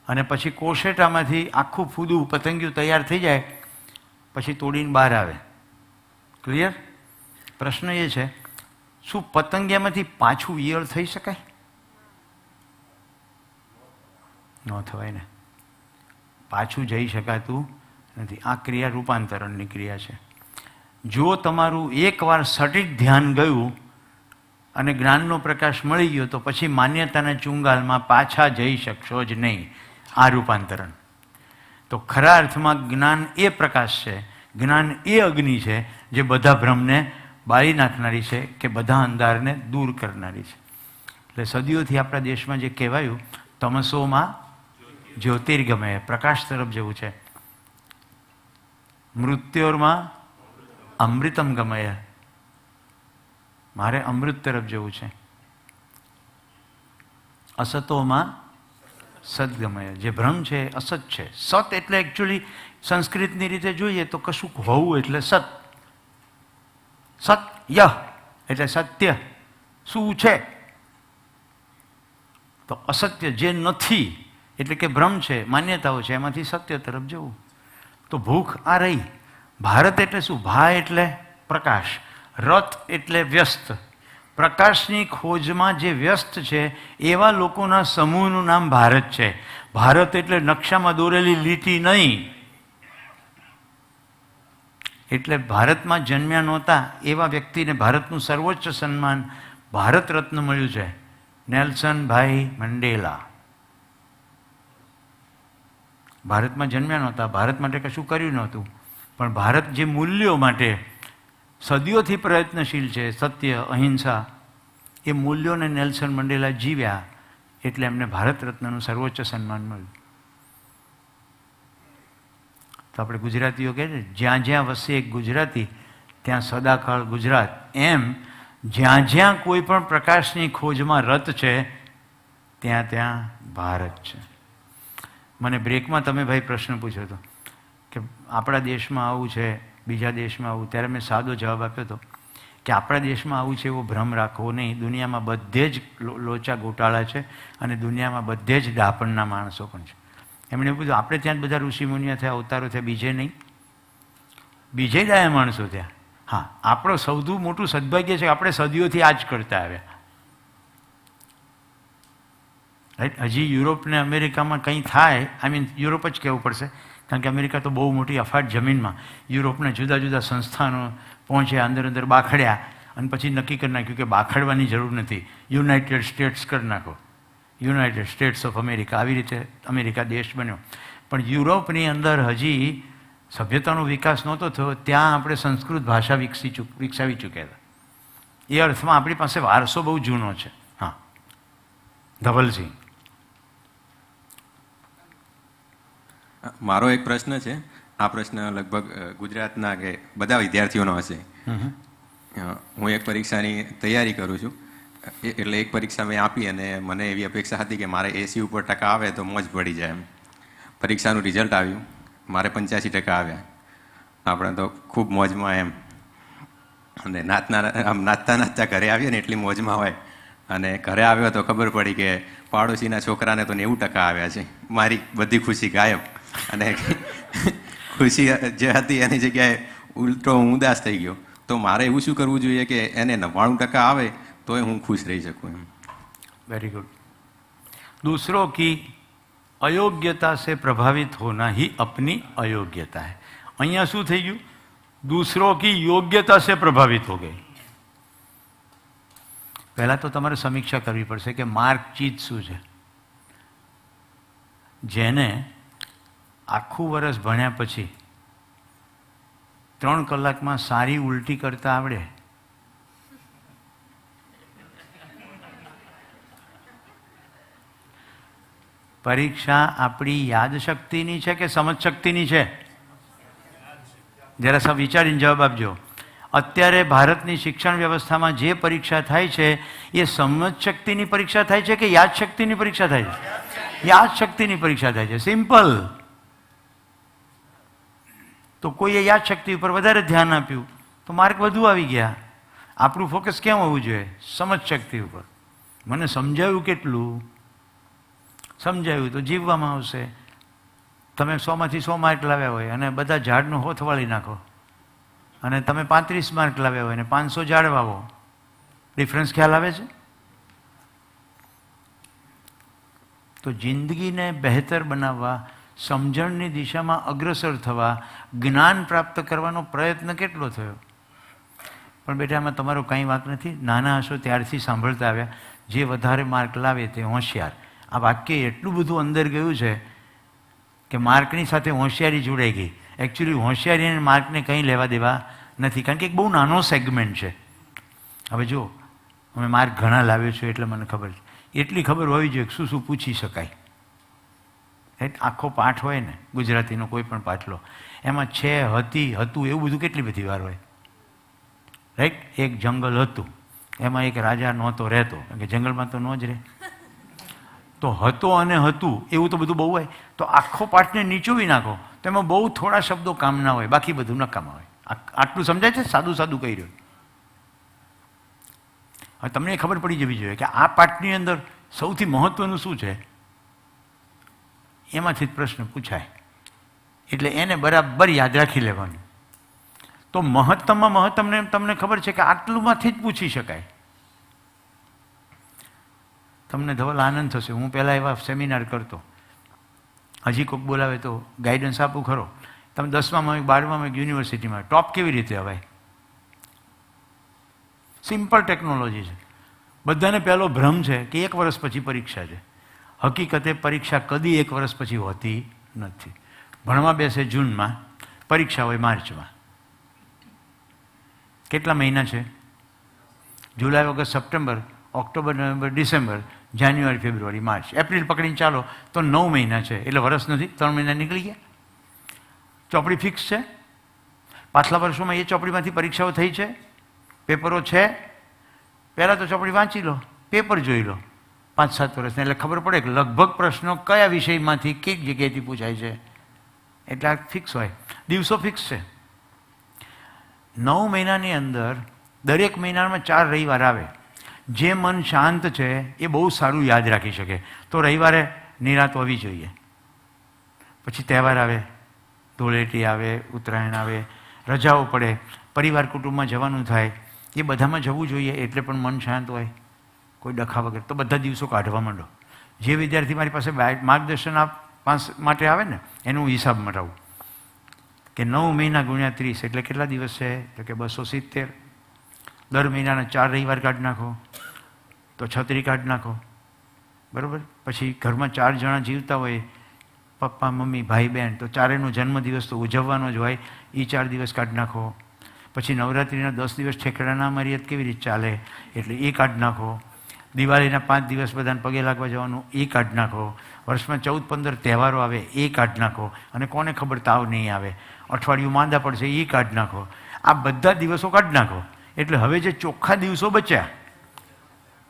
Speaker 1: અને પછી કોશેટામાંથી આખું ફૂદું પતંગિયું તૈયાર થઈ જાય પછી તોડીને બહાર આવે. ક્લિયર? પ્રશ્ન એ છે, શું પતંગિયામાંથી પાછું ઈયળ થઈ શકાય? ન થવાય ને. પાછું જઈ શકાતું નથી. આ ક્રિયા રૂપાંતરણની ક્રિયા છે. જો તમારું એકવાર સટીક ધ્યાન ગયું અને જ્ઞાનનો પ્રકાશ મળી ગયો તો પછી માન્યતાના ચુંગાલમાં પાછા જઈ શકશો જ નહીં. આ રૂપાંતરણ. તો ખરા અર્થમાં જ્ઞાન એ પ્રકાશ છે, જ્ઞાન એ અગ્નિ છે જે બધા ભ્રમને બાળી નાખનારી છે, કે બધા અંધારને દૂર કરનારી છે. એટલે સદીઓથી આપણા દેશમાં જે કહેવાયું તમસોમાં જ્યોતિર્ગમય, પ્રકાશ તરફ જવું છે. મૃત્યોરમાં અમૃતમ ગમય, મારે અમૃત તરફ જવું છે. અસતોમાં સદગમય. જે ભ્રમ છે એ અસત છે. સત એટલે એકચ્યુઅલી સંસ્કૃતની રીતે જોઈએ તો કશુંક હોવું એટલે સત. સત્ય એટલે સત્ય, શું છે. તો અસત્ય જે નથી એટલે કે ભ્રમ છે, માન્યતાઓ છે, એમાંથી સત્ય તરફ જવું. તો ભૂખ આ રહી. ભારત એટલે શું? ભા એટલે પ્રકાશ, રત એટલે વ્યસ્ત. પ્રકાશની ખોજમાં જે વ્યસ્ત છે એવા લોકોના સમૂહનું નામ ભારત છે. ભારત એટલે નકશામાં દોરેલી લીટી નહીં. એટલે ભારતમાં જન્મ્યા નહોતા એવા વ્યક્તિને ભારતનું સર્વોચ્ચ સન્માન ભારત રત્ન મળ્યું છે, નેલ્સનભાઈ મંડેલા. ભારતમાં જન્મ્યા નહોતા, ભારત માટે કશું કર્યું નહોતું, પણ ભારત જે મૂલ્યો માટે સદીઓથી પ્રયત્નશીલ છે, સત્ય, અહિંસા, એ મૂલ્યોને નેલ્સન મંડેલા જીવ્યા એટલે એમને ભારત રત્નનું સર્વોચ્ચ સન્માન મળ્યું. તો આપણે ગુજરાતીઓ કહે છે જ્યાં જ્યાં વસે એક ગુજરાતી ત્યાં સદાકાળ ગુજરાત. એમ જ્યાં જ્યાં કોઈ પણ પ્રકાશની ખોજમાં રત છે ત્યાં ત્યાં ભારત છે. મને બ્રેકમાં તમે ભાઈ પ્રશ્ન પૂછ્યો હતો કે આપણા દેશમાં આવું છે, બીજા દેશમાં આવું, ત્યારે મેં સાદો જવાબ આપ્યો હતો કે આપણા દેશમાં આવું છે એવો ભ્રમ રાખવો નહીં. દુનિયામાં બધે જ લોચા ગોટાળા છે અને દુનિયામાં બધે જ ડાપણના માણસો પણ છે. એમણે પૂછ્યું આપણે ત્યાં જ બધા ઋષિમુનિયા થયા, અવતારો થયા, બીજે નહીં? બીજે ડાયા માણસો થયા. હા, આપણો સૌથી મોટું સદભાગ્ય છે કે આપણે સદીઓથી આ જ કરતા આવ્યા. રાઈટ. હજી યુરોપ ને અમેરિકામાં કંઈ થાય, યુરોપ જ કહેવું પડશે, કારણ કે અમેરિકા તો બહુ મોટી અફાટ જમીનમાં, યુરોપના જુદા જુદા સંસ્થાનો પહોંચ્યા, અંદર અંદર બાખડ્યા અને પછી નક્કી કરી નાખ્યું કે બાખડવાની જરૂર નથી, યુનાઇટેડ સ્ટેટ્સ કરી નાખો, યુનાઇટેડ સ્ટેટ્સ ઓફ અમેરિકા. આવી રીતે અમેરિકા દેશ બન્યો. પણ યુરોપની અંદર હજી સભ્યતાનો વિકાસ નહોતો થયો, ત્યાં આપણે સંસ્કૃત ભાષા વિકસાવી ચૂક્યા હતા. એ અર્થમાં આપણી પાસે વારસો બહુ જૂનો છે. હા, ધવલસિંહ.
Speaker 6: મારો એક પ્રશ્ન છે. આ પ્રશ્ન લગભગ ગુજરાતના કે બધા વિદ્યાર્થીઓનો હશે. હું એક પરીક્ષાની તૈયારી કરું છું, એટલે એક પરીક્ષા મેં આપી અને મને એવી અપેક્ષા હતી કે મારે 80 ઉપર ટકા આવે તો મોજ પડી જાય એમ. પરીક્ષાનું રિઝલ્ટ આવ્યું, મારે 85% આવ્યા. આપણે તો ખૂબ મોજમાં એમ, અને નાચતા નાચતા ઘરે આવીએ ને એટલી મોજમાં હોય. અને ઘરે આવ્યો તો ખબર પડી કે પાડોશીના છોકરાને તો 90% આવ્યા છે. મારી બધી ખુશી ગાયબ, અને ખુશી જે હતી એની જગ્યાએ ઉલટો હું ઉદાસ થઈ ગયો. તો મારે એવું શું કરવું જોઈએ કે એને 99% આવે તોય હું ખુશ રહી શકું એમ?
Speaker 1: Very good. दूसरों की अयोग्यता से प्रभावित होना ही अपनी अयोग्यता है. અહીંયા શું થઈ ગયું? दूसरों की योग्यता से प्रभावित हो गई. પહેલાં તો તમારે સમીક્ષા કરવી પડશે કે માર્કચીટ શું છે. જેને આખું વર્ષ ભણ્યા પછી 3 કલાકમાં સારી ઉલટી કરતા આવડે, પરીક્ષા આપણી યાદશક્તિની છે કે સમજશક્તિની છે? જરા સા વિચારીને જવાબ આપજો. અત્યારે ભારતની શિક્ષણ વ્યવસ્થામાં જે પરીક્ષા થાય છે એ સમજશક્તિની પરીક્ષા થાય છે કે યાદશક્તિની પરીક્ષા થાય છે? યાદશક્તિની પરીક્ષા થાય છે. સિમ્પલ. તો કોઈએ યાદશક્તિ ઉપર વધારે ધ્યાન આપ્યું તો માર્ક વધુ આવી ગયા. આપણું ફોકસ કેમ હોવું જોઈએ? સમજશક્તિ ઉપર. મને સમજાયું કેટલું? સમજાયું તો જીવવામાં આવશે. તમે 100માંથી 100 માર્ક લાવ્યા હોય અને બધા ઝાડનો હોથ વાળી નાખો, અને તમે 35 માર્ક લાવ્યા હોય અને 500 ઝાડ વાવો, ડિફરન્સ ખ્યાલ આવે છે? તો જિંદગીને બહેતર બનાવવા, સમજણની દિશામાં અગ્રસર થવા, જ્ઞાન પ્રાપ્ત કરવાનો પ્રયત્ન કેટલો થયો. પણ બેટા આમાં તમારો કંઈ વાંક નથી. નાના હશો ત્યારથી સાંભળતા આવ્યા, જે વધારે માર્ક લાવે તે હોશિયાર. આ વાક્ય એટલું બધું અંદર ગયું છે કે માર્કની સાથે હોશિયારી જોડાઈ ગઈ. એકચ્યુઅલી હોશિયારી અને માર્કને કંઈ લેવા દેવા નથી, કારણ કે એક બહુ નાનો સેગમેન્ટ છે. હવે જો અમે માર્ક ઘણા લાવ્યો છું એટલે મને ખબર છે. એટલી ખબર હોવી જોઈએ કે શું શું પૂછી શકાય. આખો પાઠ હોય ને, ગુજરાતીનો કોઈ પણ પાઠ લો, એમાં છે, હતી, હતું, એવું બધું કેટલી બધી વાર હોય. રાઈટ. એક જંગલ હતું, એમાં એક રાજા નહોતો રહેતો, કારણ કે જંગલમાં તો ન જ રહે. તો હતો અને હતું એવું તો બધું બહુ હોય, તો આખો પાઠને નીચોવી નાખો તો એમાં બહુ થોડા શબ્દો કામના હોય, બાકી બધું નકામા હોય. આટલું સમજાય છે? સાદું સાદું કહી રહ્યું. હવે તમને ખબર પડી જવી જોઈએ કે આ પાઠની અંદર સૌથી મહત્વનું શું છે, એમાંથી જ પ્રશ્ન પૂછાય, એટલે એને બરાબર યાદ રાખી લેવાનું. તો મહત્તમમાં મહત્તમને તમને ખબર છે કે આટલુંમાંથી જ પૂછી શકાય. તમને ધવલ આનંદ થશે, હું પહેલાં એવા સેમિનાર કરતો, હજી કોઈક બોલાવે તો ગાઈડન્સ આપું ખરો. તમે 10માં 12માં યુનિવર્સિટીમાં ટોપ કેવી રીતે અવાય? સિમ્પલ ટેકનોલોજી છે. બધાને પહેલો ભ્રમ છે કે 1 વર્ષ પછી પરીક્ષા છે. હકીકતે પરીક્ષા કદી 1 વર્ષ પછી હોતી નથી. ભણવા બેસે જૂનમાં, પરીક્ષા હોય માર્ચમાં. કેટલા મહિના છે? જુલાઈ, ઓગસ્ટ, સપ્ટેમ્બર, ઓક્ટોબર, નવેમ્બર, ડિસેમ્બર, જાન્યુઆરી, ફેબ્રુઆરી, માર્ચ, એપ્રિલ પકડીને ચાલો તો 9 મહિના છે. એટલે વર્ષ નથી, 3 મહિના નીકળી ગયા. ચોપડી ફિક્સ છે. પાછલા વર્ષોમાં એ ચોપડીમાંથી પરીક્ષાઓ થઈ છે, પેપરો છે. પહેલાં તો ચોપડી વાંચી લો, પેપર જોઈ લો 5-7 વર્ષને, એટલે ખબર પડે કે લગભગ પ્રશ્નો કયા વિષયમાંથી કઈ જગ્યાએથી પૂછાય છે. એટલે આ ફિક્સ હોય, દિવસો ફિક્સ છે. 9 મહિનાની અંદર દરેક મહિનામાં 4 રવિવાર આવે. જે મન શાંત છે એ બહુ સારું યાદ રાખી શકે. તો રવિવારે નિરાંત હોવી જોઈએ. પછી તહેવાર આવે, ધૂળેટી આવે, ઉત્તરાયણ આવે, રજાઓ પડે, પરિવાર કુટુંબમાં જવાનું થાય, એ બધામાં જવું જોઈએ. એટલે પણ મન શાંત હોય, કોઈ ડખા વગર. તો બધા દિવસો કાઢવા માંડો. જે વિદ્યાર્થી મારી પાસે માર્ગદર્શન માટે આવે ને, એનું હિસાબ મટાવું કે 9 મહિના ગુણ્યા 30 એટલે કેટલા દિવસ છે? તો કે 270. દર મહિનાના 4 રવિવાર કાઢી નાખો તો 36 કાઢી નાખો, બરાબર. પછી ઘરમાં 4 જણા જીવતા હોય, પપ્પા, મમ્મી, ભાઈ, બહેન, તો ચારેયનો જન્મદિવસ તો ઉજવવાનો જ હોય, એ 4 દિવસ કાઢી નાખો. પછી નવરાત્રિના 10 દિવસ ઠેકડાના મારીએ કેવી રીતે ચાલે, એટલે એ કાઢી નાખો. દિવાળીના 5 દિવસ બધાને પગે લાગવા જવાનું, એ કાઢી નાખો. વર્ષમાં 14-15 તહેવારો આવે, એ કાઢી નાખો. અને કોને ખબર તાવ નહીં આવે, અઠવાડિયું માંદા પડશે, એ કાઢી નાખો. આ બધા દિવસો કાઢી નાખો. એટલે હવે જે ચોખ્ખા દિવસો બચ્યા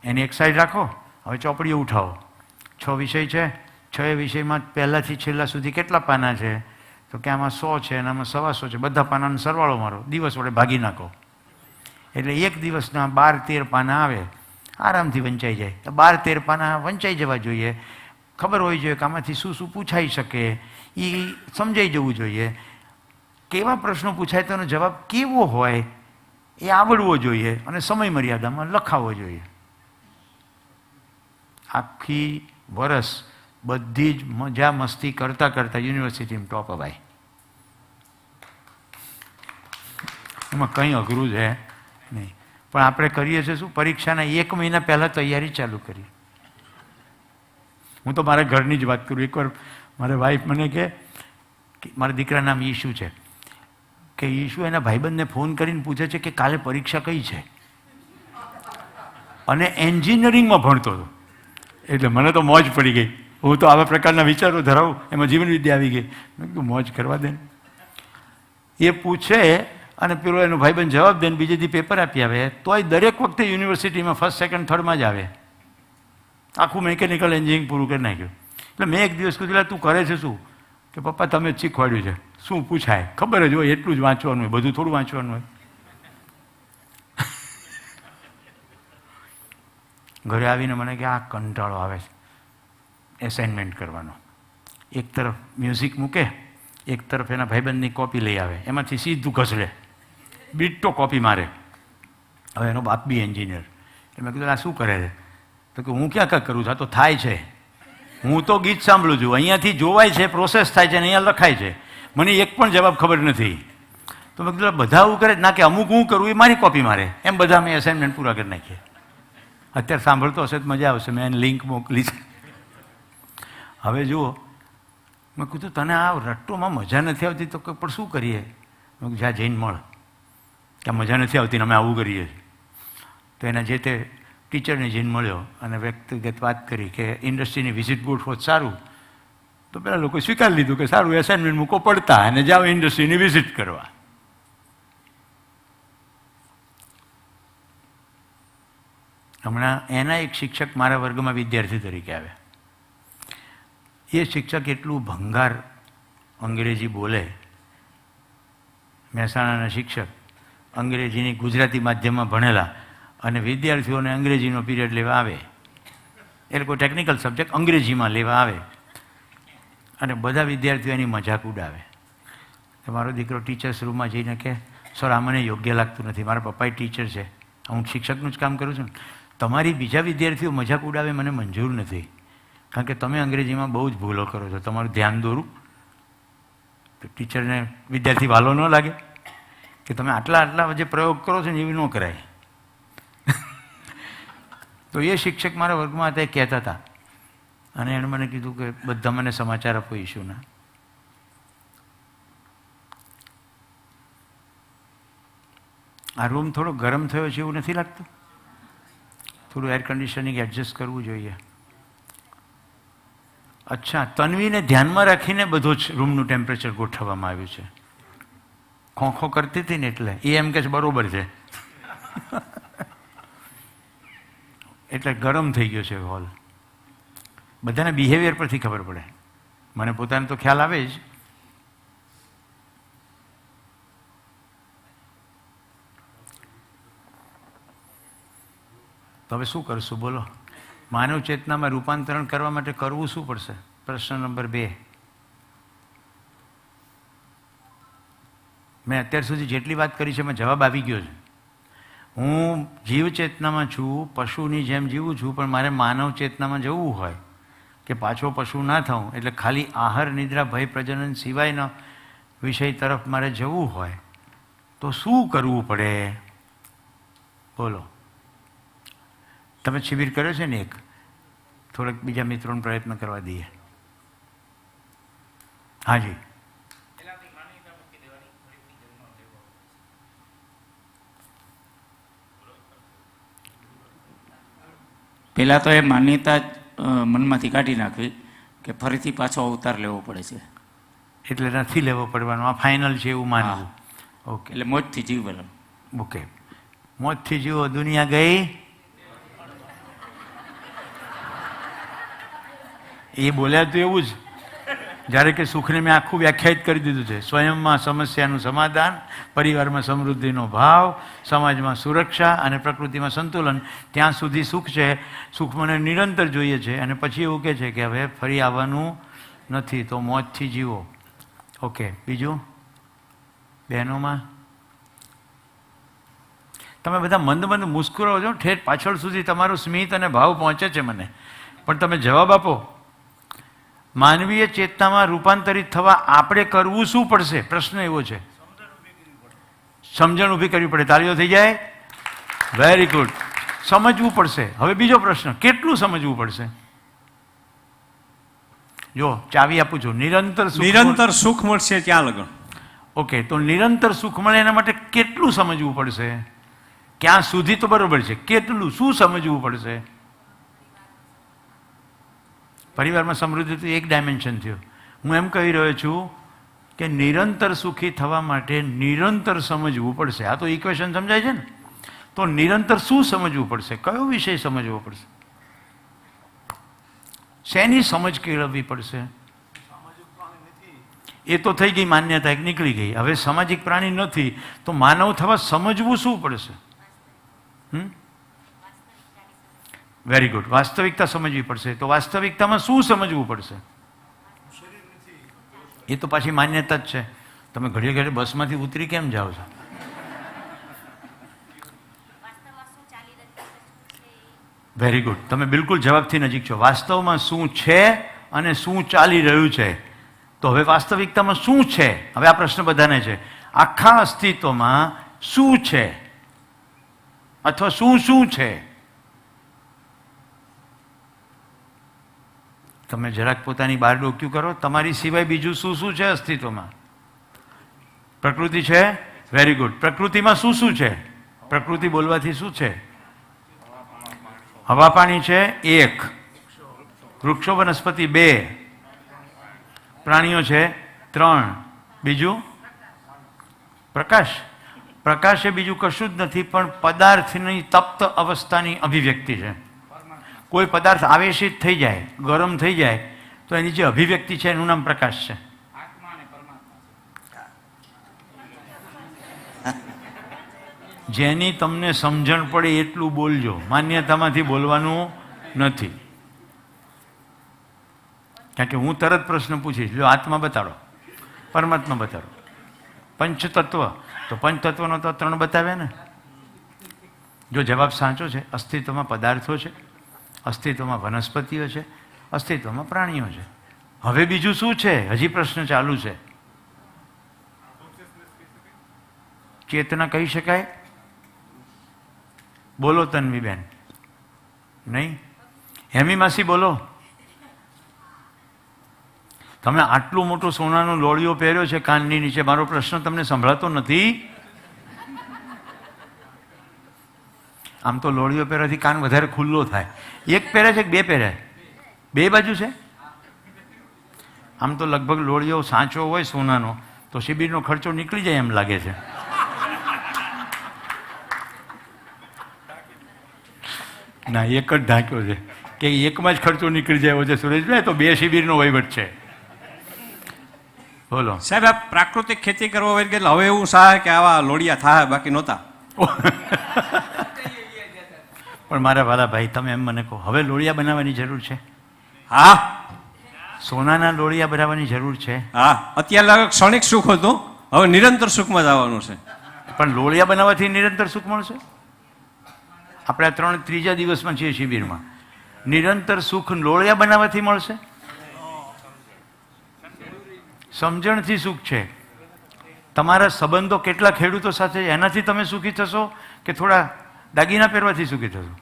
Speaker 1: એની એક સાઈડ રાખો. હવે ચોપડીઓ ઉઠાવો. 6 વિષય છે, 6 વિષયમાં પહેલાંથી છેલ્લા સુધી કેટલા પાના છે? તો કે આમાં 100 છે અને આમાં 125 છે. બધા પાનાનો સરવાળો મારો, દિવસ વડે ભાગી નાખો. એટલે એક દિવસના 12-13 પાના આવે, આરામથી વંચાઈ જાય. તો 12-13 પાના વંચાઈ જવા જોઈએ. ખબર હોવી જોઈએ કે આમાંથી શું શું પૂછાઈ શકે, એ સમજાઈ જવું જોઈએ. કેવા પ્રશ્નો પૂછાય તેનો જવાબ કેવો હોય એ આવડવો જોઈએ, અને સમય મર્યાદામાં લખાવવો જોઈએ. આખી વર્ષ બધી જ મજા મસ્તી કરતાં કરતાં યુનિવર્સિટીમાં ટોપ અપાય. એમાં કંઈ અઘરું છે નહીં. પણ આપણે કરીએ છીએ શું? પરીક્ષાના 1 મહિના પહેલાં તૈયારી ચાલુ કરી. હું તો મારા ઘરની જ વાત કરું. એકવાર મારા વાઈફ મને કે મારા દીકરા નામ ઈશુ છે, કે ઈશુ એના ભાઈબંધને ફોન કરીને પૂછે છે કે કાલે પરીક્ષા કઈ છે, અને એન્જિનિયરિંગમાં ભણતો હતો. એટલે મને તો મોજ પડી ગઈ. હું તો આવા પ્રકારના વિચારો ધરાવું, એમાં જીવન વિદ્યા આવી ગઈ. મેં કીધું મોજ કરવા દે. એ પૂછે અને પેલો એનો ભાઈબંધ જવાબ દે, બીજે દી પેપર આપી આવે, તોય દરેક વખતે યુનિવર્સિટીમાં 1st, 2nd, 3rd જ આવે. આખું મિકેનિકલ એન્જિનિયરિંગ પૂરું કરી નાખ્યું. એટલે મેં એક દિવસ કીધું, તું કરે છે શું? કે પપ્પા તમે જ શીખવાડ્યું છે. શું પૂછાય? ખબર જ હોય, એટલું જ વાંચવાનું હોય, બધું થોડું વાંચવાનું હોય. ઘરે આવીને મને કે આ કંટાળો આવે છે એસાઇનમેન્ટ કરવાનો. એક તરફ મ્યુઝિક મૂકે, એક તરફ એના ભાઈબંધની કોપી લઈ આવે, એમાંથી સીધું ઘસડે, બીટો કોપી મારે. હવે એનો બાપ બી એન્જિનિયર. એટલે મેં કીધું આ શું કરે છે? તો કે હું ક્યાં કાંઈ કરું છું, આ તો થાય છે. હું તો ગીત સાંભળું છું, અહીંયાથી જોવાય છે, પ્રોસેસ થાય છે, અને અહીંયા લખાય છે. મને એક પણ જવાબ ખબર નથી. તો મેં કીધું બધા આવું કરે ના, કે અમુક હું કરું એ મારી કોપી મારે. એમ બધા મેં એસાઇનમેન્ટ પૂરા કરી નાખીએ. અત્યારે સાંભળતો હશે તો મજા આવશે, મેં એને લિંક મોકલી છે. હવે જુઓ, મેં કીધું તને આ રટ્ટોમાં મજા નથી આવતી તો પણ શું કરીએ? મેં કીધું જ્યાં જઈને મળ, કે મજા નથી આવતી ને અમે આવું કરીએ. તો એના જે તે ટીચરને જઈને મળ્યો અને વ્યક્તિગત વાત કરી કે ઇન્ડસ્ટ્રીની વિઝિટ ગોઠવો સારું. તો પેલા લોકો સ્વીકારી લીધું કે સારું, એસાઇનમેન્ટ મૂકો પડતા અને જાઓ ઇન્ડસ્ટ્રીની વિઝિટ કરવા. હમણાં એના એક શિક્ષક મારા વર્ગમાં વિદ્યાર્થી તરીકે આવ્યા. એ શિક્ષક એટલું ભંગાર અંગ્રેજી બોલે, મહેસાણાના શિક્ષક અંગ્રેજીની ગુજરાતી માધ્યમમાં ભણેલા અને વિદ્યાર્થીઓને અંગ્રેજીનો પીરિયડ લેવા આવે, એ લોકો ટેકનિકલ સબ્જેક્ટ અંગ્રેજીમાં લેવા આવે અને બધા વિદ્યાર્થીઓ એની મજાક ઉડાવે. મારો દીકરો ટીચર્સ રૂમમાં જઈને કહે, સર આ મને યોગ્ય લાગતું નથી, મારા પપ્પાએ ટીચર છે, હું શિક્ષકનું જ કામ કરું છું, તમારી બીજા વિદ્યાર્થીઓ મજાક ઉડાવે મને મંજૂર નથી, કારણ કે તમે અંગ્રેજીમાં બહુ જ ભૂલો કરો છો, તમારું ધ્યાન દોરું. તો ટીચરને વિદ્યાર્થી વાલો ન લાગે કે તમે આટલા જે પ્રયોગ કરો છો ને એવી ન કરાય. તો એ શિક્ષક મારા વર્ગમાં હતા, એ કહેતા હતા અને એણે મને કીધું કે બધા મને સમાચાર આપો ઇસ્યુના. આ રૂમ થોડો ગરમ થયો છે એવું નથી લાગતું? થોડું એર કન્ડિશનિંગ એડજસ્ટ કરવું જોઈએ. અચ્છા, તન્વીને ધ્યાનમાં રાખીને બધું જ રૂમનું ટેમ્પરેચર ગોઠવવામાં આવ્યું છે. ખોખો કરતી હતી ને એટલે એ એમ કે છે બરોબર છે. એટલે ગરમ થઈ ગયો છે હોલ. બધાને બિહેવિયર પરથી ખબર પડે, મને પોતાને તો ખ્યાલ આવે જ. તો હવે શું કરશું બોલો? માનવ ચેતનામાં રૂપાંતરણ કરવા માટે કરવું શું પડશે? પ્રશ્ન નંબર 2. મેં અત્યાર સુધી જેટલી વાત કરી છે એમાં જવાબ આવી ગયો છે. હું જીવ ચેતનામાં છું, પશુની જેમ જીવું છું, પણ મારે માનવ ચેતનામાં જવું હોય કે પાછો પશુ ના થવું, એટલે ખાલી આહાર નિદ્રા ભય પ્રજનન સિવાયનો વિષય તરફ મારે જવું હોય તો શું કરવું પડે બોલો? તમે શિબિર કર્યો છે ને એક, થોડોક બીજા મિત્રોને પ્રયત્ન કરવા દઈએ. હાજી,
Speaker 3: પહેલાં તો એ માન્યતા જ મનમાંથી કાઢી નાખવી કે ફરીથી પાછો અવતાર લેવો પડે છે,
Speaker 1: એટલે નથી લેવો પડવાનો, આ ફાઇનલ છે એવું માનવું. ઓકે,
Speaker 3: એટલે મોજથી જીવવાનું.
Speaker 1: ઓકે, મોજથી જીવો, દુનિયા ગઈ. એ બોલ્યા તો એવું જ, જ્યારે કે સુખને મેં આખું વ્યાખ્યાયિત કરી દીધું છે. સ્વયંમાં સમસ્યાનું સમાધાન, પરિવારમાં સમૃદ્ધિનો ભાવ, સમાજમાં સુરક્ષા અને પ્રકૃતિમાં સંતુલન, ત્યાં સુધી સુખ છે. સુખ મને નિરંતર જોઈએ છે અને પછી એવું કહે છે કે હવે ફરી આવવાનું નથી, તો મોજથી જીવો. ઓકે, બીજું બહેનોમાં તમે બધા મંદ મંદ મુસ્કુરાવો છો, ઠેઠ પાછળ સુધી તમારું સ્મિત અને ભાવ પહોંચે છે મને, પણ તમે જવાબ આપો. માનવીય ચેતનામાં રૂપાંતરિત થવા આપણે કરવું શું પડશે? પ્રશ્ન એવો છે. સમજણ ઊભી કરવી પડે. તાળીઓ થઈ જાય. Very good. સમજવું પડશે. હવે બીજો પ્રશ્ન, કેટલું સમજવું પડશે? જો ચાવી આપું છું.
Speaker 7: નિરંતર સુખ મળશે ત્યાં લગન.
Speaker 1: ઓકે, તો નિરંતર સુખ મળે એના માટે કેટલું સમજવું પડશે? ક્યાં સુધી તો બરોબર છે, કેટલું શું સમજવું પડશે? પરિવારમાં સમૃદ્ધિ તો એક ડાયમેન્શન થયું. હું એમ કહી રહ્યો છું કે નિરંતર સુખી થવા માટે નિરંતર સમજવું પડશે. આ તો ઇક્વેશન સમજાય છે ને? તો નિરંતર શું સમજવું પડશે? કયો વિષય સમજવો પડશે? શેની સમજ કેળવવી પડશે? એ તો થઈ ગઈ માન્યતા, એક નીકળી ગઈ. હવે સામાજિક પ્રાણી નથી તો માનવ થવા સમજવું શું પડશે? Very good. વાસ્તવિકતા સમજવી પડશે. તો વાસ્તવિકતામાં શું સમજવું પડશે? એ તો પાછી માન્યતા જ છે. તમે ઘડીએ ઘડીએ બસમાંથી ઉતરી કેમ જાઓ છો? Very good. તમે બિલકુલ જવાબથી નજીક છો. વાસ્તવમાં શું છે અને શું ચાલી રહ્યું છે? તો હવે વાસ્તવિકતામાં શું છે? હવે આ પ્રશ્ન બધાને છે. આખા અસ્તિત્વમાં શું છે અથવા શું છે? તમે જરાક પોતાની બહાર ડોક્યું કરો. તમારી સિવાય બીજું શું છે અસ્તિત્વમાં? પ્રકૃતિ છે. Very good. પ્રકૃતિમાં શું છે? પ્રકૃતિ બોલવાથી શું છે? હવા પાણી છે 1, વૃક્ષો વનસ્પતિ 2, પ્રાણીઓ છે 3, બીજું પ્રકાશ. પ્રકાશ એ બીજું કશું જ નથી પણ પદાર્થની તપ્ત અવસ્થાની અભિવ્યક્તિ છે. કોઈ પદાર્થ આવેશિત થઈ જાય, ગરમ થઈ જાય તો એની જે અભિવ્યક્તિ છે એનું નામ પ્રકાશ છે. જેની તમને સમજણ પડે એટલું બોલજો, માન્યતામાંથી બોલવાનું નથી. કારણ કે હું તરત પ્રશ્ન પૂછીશ, જો આત્મા બતાડો, પરમાત્મા બતાડો, પંચતત્વ, તો પંચતત્વનો તો 3 બતાવ્યા ને. જો જવાબ સાચો છે, અસ્તિત્વમાં પદાર્થો છે, અસ્તિત્વમાં વનસ્પતિઓ છે, અસ્તિત્વમાં પ્રાણીઓ છે. હવે બીજું શું છે? હજી પ્રશ્ન ચાલુ છે. ચેતના કહી શકાય? બોલો તન્વીબેન. નહીં? હેમી માસી બોલો. તમે આટલું મોટું સોનાનો લોળિયો પહેર્યો છે કાનની નીચે, મારો પ્રશ્ન તમને સંભળાતો નથી? આમ તો લોળિયો પહેરવાથી કાન વધારે ખુલ્લો થાય. એક પહેરે છે કે 2 પહેરે? 2 બાજુ છે? આમ તો લગભગ લોળિયો સાચો હોય સોનાનો તો શિબિરનો ખર્ચો નીકળી જાય એમ લાગે છે. ના, એક જ ઢાંક્યો છે કે એકમાં જ ખર્ચો નીકળી જાય છે સુરેશભાઈ, તો 2 શિબિરનો વહીવટ છે. બોલો
Speaker 7: સાહેબ, આ પ્રાકૃતિક ખેતી કરવા હોય એટલે હવે એવું સાહેબ કે આવા લોડિયા થાય, બાકી નહોતા.
Speaker 1: પણ મારા વાલા ભાઈ, તમે એમ મને કહો, હવે લોળિયા બનાવવાની જરૂર છે?
Speaker 7: હા
Speaker 1: સોનાના લોળિયા બનાવવાની જરૂર છે?
Speaker 7: હા, અત્યારે ક્ષણિક સુખ હતું, હવે નિરંતર સુખમાં જવાનું છે.
Speaker 1: પણ લોળિયા બનાવવાથી નિરંતર સુખ મળશે? આપણે આ 3જા દિવસમાં છીએ શિબિરમાં. નિરંતર સુખ લોળિયા બનાવવાથી મળશે? સમજણથી સુખ છે. તમારા સંબંધો કેટલા ખેડૂતો સાથે, એનાથી તમે સુખી થશો કે થોડા દાગીના પહેરવાથી સુખી થશો?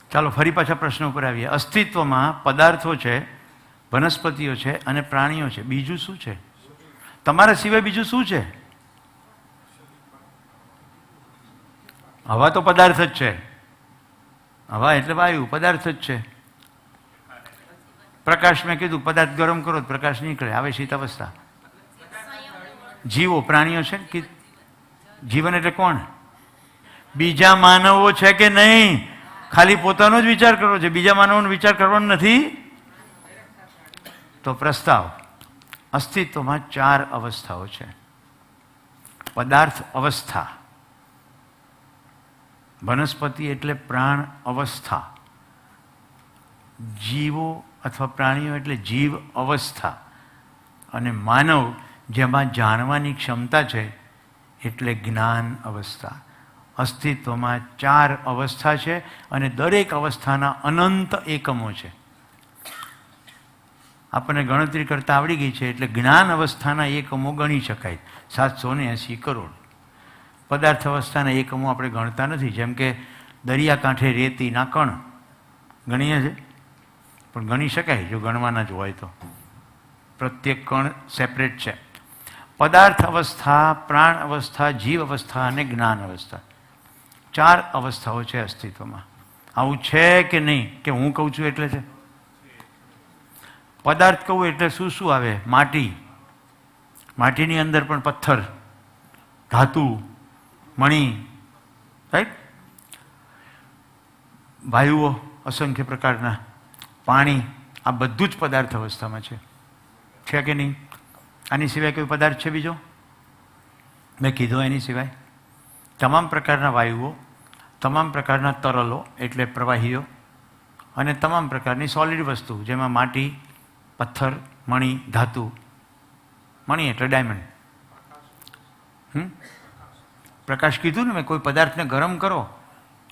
Speaker 1: ચાલો ફરી પાછા પ્રશ્ન ઉપર આવીએ. અસ્તિત્વમાં પદાર્થો છે, વનસ્પતિઓ છે અને પ્રાણીઓ છે. બીજું શું છે? તમારા સિવાય બીજું શું છે? હવા તો પદાર્થ જ છે. હવા એટલે વાયુ, પદાર્થ જ છે. પ્રકાશ, મેં કીધું પદાર્થ ગરમ કરો તો પ્રકાશ નીકળે, આવે શીત અવસ્થા. જીવો, પ્રાણીઓ છે કે જીવન એટલે કોણ? બીજા માનવો છે કે નહીં? ખાલી પોતાનો જ વિચાર કરવો છે, બીજા માનવનો વિચાર કરવાનો નથી. તો પ્રસ્તાવ, અસ્તિત્વમાં 4 અવસ્થાઓ છે. પદાર્થ અવસ્થા, વનસ્પતિ એટલે પ્રાણ અવસ્થા, જીવો અથવા પ્રાણીઓ એટલે જીવ અવસ્થા, અને માનવ જેમાં જાણવાની ક્ષમતા છે એટલે જ્ઞાન અવસ્થા. અસ્તિત્વમાં 4 અવસ્થા છે અને દરેક અવસ્થાના અનંત એકમો છે. આપણને ગણતરી કરતા આવડી ગઈ છે એટલે જ્ઞાન અવસ્થાના એકમો ગણી શકાય, 780 કરોડ. પદાર્થ અવસ્થાના એકમો આપણે ગણતા નથી, જેમ કે દરિયાકાંઠે રેતીના કણ ગણીએ છે, પણ ગણી શકાય જો ગણવાના જ હોય તો. પ્રત્યેક કણ સેપરેટ છે. પદાર્થ અવસ્થા, પ્રાણ અવસ્થા, જીવ અવસ્થા અને જ્ઞાન અવસ્થા, 4 અવસ્થાઓ છે અસ્તિત્વમાં. આવું છે કે નહીં કે હું કહું છું એટલે છે? પદાર્થ કહું એટલે શું શું આવે? માટી, માટીની અંદર પણ પથ્થર, ધાતુ, મણી, રાઈટ? વાયુઓ અસંખ્ય પ્રકારના, પાણી, આ બધું જ પદાર્થ અવસ્થામાં છે કે નહીં? આની સિવાય કોઈ પદાર્થ છે બીજો? મેં કીધું એની સિવાય તમામ પ્રકારના વાયુઓ, તમામ પ્રકારના તરલો એટલે પ્રવાહીઓ, અને તમામ પ્રકારની સોલિડ વસ્તુ જેમાં માટી, પથ્થર, મણી, ધાતુ. મણી એટલે ડાયમંડ. પ્રકાશ કીધું ને મેં, કોઈ પદાર્થને ગરમ કરો,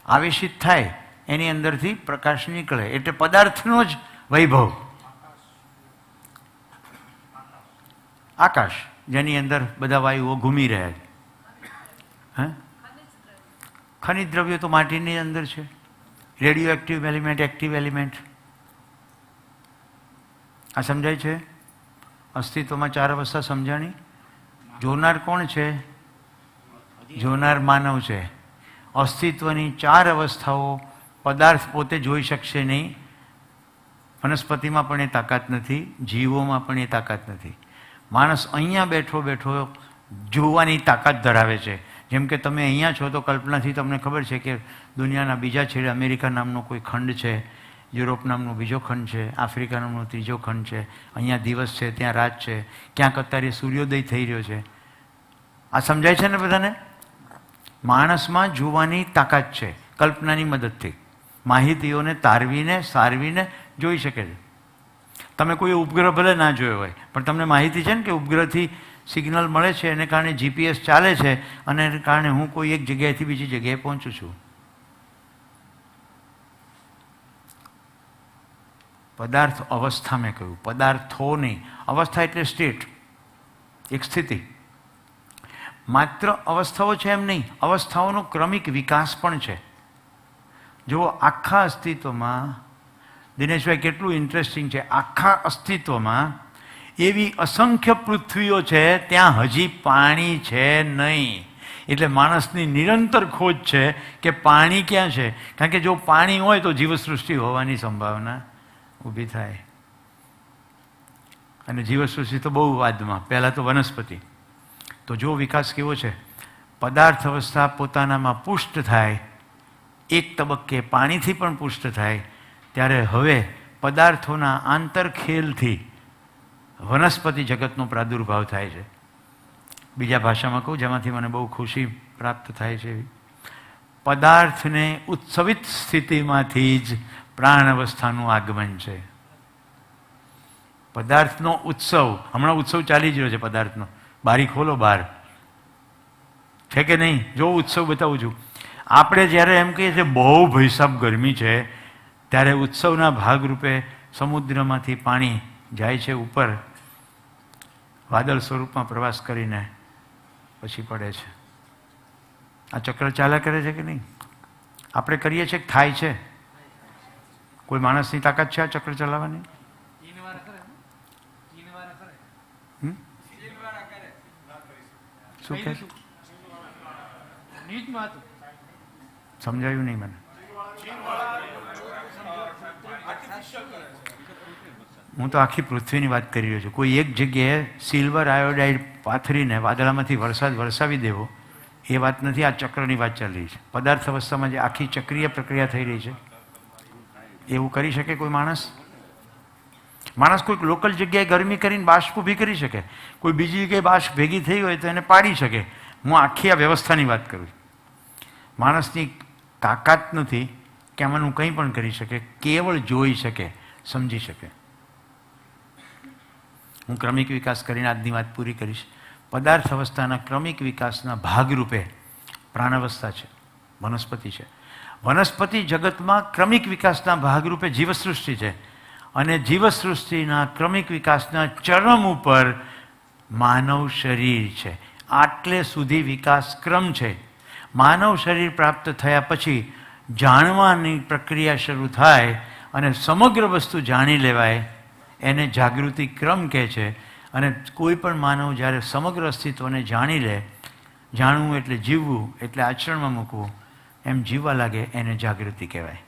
Speaker 1: આવેશિત થાય, એની અંદરથી પ્રકાશ નીકળે, એટલે પદાર્થનો જ વૈભવ. આકાશ, જેની અંદર બધા વાયુઓ ઘૂમી રહ્યા છે. ખનિજ દ્રવ્યો તો માટીની અંદર છે. Radio active element, active element. આ સમજાય છે? અસ્તિત્વમાં 4 અવસ્થા સમજાણી. જોનાર કોણ છે? જોનાર માનવ છે. અસ્તિત્વની 4 અવસ્થાઓ પદાર્થ પોતે જોઈ શકશે નહીં. વનસ્પતિમાં પણ એ તાકાત નથી, જીવોમાં પણ એ તાકાત નથી. માણસ અહીંયા બેઠો બેઠો જોવાની તાકાત ધરાવે છે. જેમ કે તમે અહીંયા છો તો કલ્પનાથી તમને ખબર છે કે દુનિયાના બીજા છેડે અમેરિકા નામનો કોઈ ખંડ છે, યુરોપ નામનો બીજો ખંડ છે, આફ્રિકા નામનો ત્રીજો ખંડ છે, અહીંયા દિવસ છે, ત્યાં રાત છે, ક્યાંક અત્યારે સૂર્યોદય થઈ રહ્યો છે. આ સમજાય છે ને બધાને? માણસમાં જોવાની તાકાત છે, કલ્પનાની મદદથી માહિતીઓને તારવીને સારવીને જોઈ શકે છે. તમે કોઈ ઉપગ્રહ ભલે ના જોયો હોય, પણ તમને માહિતી છે ને કે ઉપગ્રહથી સિગ્નલ મળે છે, એને કારણે જીપીએસ ચાલે છે, અને એને કારણે હું કોઈ એક જગ્યાએથી બીજી જગ્યાએ પહોંચું છું. પદાર્થ અવસ્થા મેં કહ્યું, પદાર્થો નહીં. અવસ્થા એટલે સ્ટેટ, એક સ્થિતિ. માત્ર અવસ્થાઓ છે એમ નહીં, અવસ્થાઓનો ક્રમિક વિકાસ પણ છે. જો આખા અસ્તિત્વમાં, દિનેશભાઈ કેટલું ઇન્ટરેસ્ટિંગ છે, આખા અસ્તિત્વમાં એવી અસંખ્ય પૃથ્વીઓ છે, ત્યાં હજી પાણી છે નહીં. એટલે માણસની નિરંતર ખોજ છે કે પાણી ક્યાં છે. કારણ કે જો પાણી હોય તો જીવસૃષ્ટિ હોવાની સંભાવના ઊભી થાય. અને જીવસૃષ્ટિ તો બહુ વાદમાં, પહેલાં તો વનસ્પતિ. તો જો વિકાસ કેવો છે, પદાર્થ અવસ્થા પોતાનામાં પુષ્ટ થાય, એક તબક્કે પાણીથી પણ પુષ્ટ થાય, ત્યારે હવે પદાર્થોના આંતરખેલથી વનસ્પતિ જગતનો પ્રાદુર્ભાવ થાય છે. બીજા ભાષામાં કહું, જેમાંથી મને બહુ ખુશી પ્રાપ્ત થાય છે, પદાર્થને ઉત્સવિત સ્થિતિમાંથી જ પ્રાણ અવસ્થાનું આગમન છે. પદાર્થનો ઉત્સવ, હમણાં ઉત્સવ ચાલી જ રહ્યો છે પદાર્થનો. બારી ખોલો બહાર, છે કે નહીં? જો ઉત્સવ બતાવું છું. આપણે જ્યારે એમ કહીએ છીએ બહુ ભયસાબ ગરમી છે, ત્યારે ઉત્સવના ભાગરૂપે સમુદ્રમાંથી પાણી જાય છે ઉપર, વાદળ સ્વરૂપમાં પ્રવાસ કરીને પછી પડે છે. આ ચક્ર ચાલ્યા કરે છે કે નહીં? આપણે કરીએ છીએ કે થાય છે? કોઈ માણસની તાકાત છે આ ચક્ર ચલાવવાની? શું કહે? સમજાયું નહીં મને. હું તો આખી પૃથ્વીની વાત કરી રહ્યો છું. કોઈ એક જગ્યાએ સિલ્વર આયોડાઇડ પાથરીને વાદળામાંથી વરસાદ વરસાવી દેવો એ વાત નથી, આ ચક્રની વાત ચાલી રહી છે. પદાર્થ અવસ્થામાં જે આખી ચક્રીય પ્રક્રિયા થઈ રહી છે, એવું કરી શકે કોઈ માણસ? માણસ કોઈક લોકલ જગ્યાએ ગરમી કરીને બાષ્પ ઊભી કરી શકે, કોઈ બીજી જગ્યાએ બાષ્પ ભેગી થઈ હોય તો એને પાડી શકે. હું આખી આ વ્યવસ્થાની વાત કરું છું. માણસની તાકાત નથી કે આમાંનું કંઈ પણ કરી શકે, કેવળ જોઈ શકે, સમજી શકે. હું ક્રમિક વિકાસ કરીને આજની વાત પૂરી કરીશ. પદાર્થ અવસ્થાના ક્રમિક વિકાસના ભાગરૂપે પ્રાણાવસ્થા છે, વનસ્પતિ છે. વનસ્પતિ જગતમાં ક્રમિક વિકાસના ભાગરૂપે જીવસૃષ્ટિ છે, અને જીવસૃષ્ટિના ક્રમિક વિકાસના ચરમ ઉપર માનવ શરીર છે. આટલે સુધી વિકાસ ક્રમ છે. માનવ શરીર પ્રાપ્ત થયા પછી જાણવાની પ્રક્રિયા શરૂ થાય અને સમગ્ર વસ્તુ જાણી લેવાય, એને જાગૃતિ ક્રમ કહે છે. અને કોઈ પણ માનવ જ્યારે સમગ્ર અસ્તિત્વને જાણી લે, જાણવું એટલે જીવવું, એટલે આચરણમાં મૂકવું, એમ જીવવા લાગે, એને જાગૃતિ કહેવાય.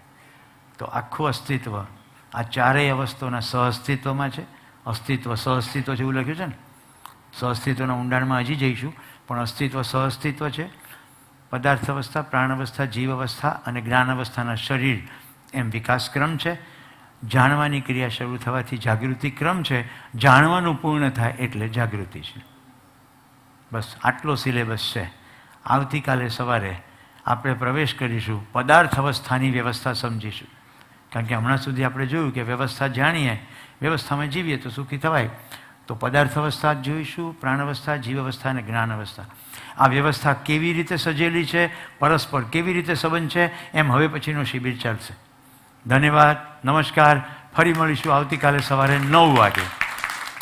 Speaker 1: તો આખું અસ્તિત્વ આ ચારેય અવસ્થાઓના સહઅસ્તિત્વમાં છે. અસ્તિત્વ સહઅસ્તિત્વ છે એવું લખ્યું છે ને. સહઅસ્તિત્વના ઊંડાણમાં હજી જઈશું, પણ અસ્તિત્વ સહઅસ્તિત્વ છે. પદાર્થ અવસ્થા, પ્રાણ અવસ્થા, જીવ અવસ્થા અને જ્ઞાન અવસ્થાના શરીર એમ વિકાસક્રમ છે. જાણવાની ક્રિયા શરૂ થવાથી જાગૃતિ ક્રમ છે. જાણવાનું પૂર્ણ થાય એટલે જાગૃતિ છે. બસ આટલો સિલેબસ છે. આવતીકાલે સવારે આપણે પ્રવેશ કરીશું, પદાર્થ અવસ્થાની વ્યવસ્થા સમજીશું. કારણ કે હમણાં સુધી આપણે જોયું કે વ્યવસ્થા જાણીએ, વ્યવસ્થામાં જીવીએ તો સુખી થવાય. તો પદાર્થ અવસ્થા જોઈશું, પ્રાણ અવસ્થા, જીવ અવસ્થા અને જ્ઞાન અવસ્થા. આ વ્યવસ્થા કેવી રીતે સજેલી છે, પરસ્પર કેવી રીતે સંબંધ છે, એમ હવે પછીનો શિબિર ચાલશે. ધન્યવાદ, નમસ્કાર. ફરી મળીશું આવતીકાલે સવારે 9 વાગે.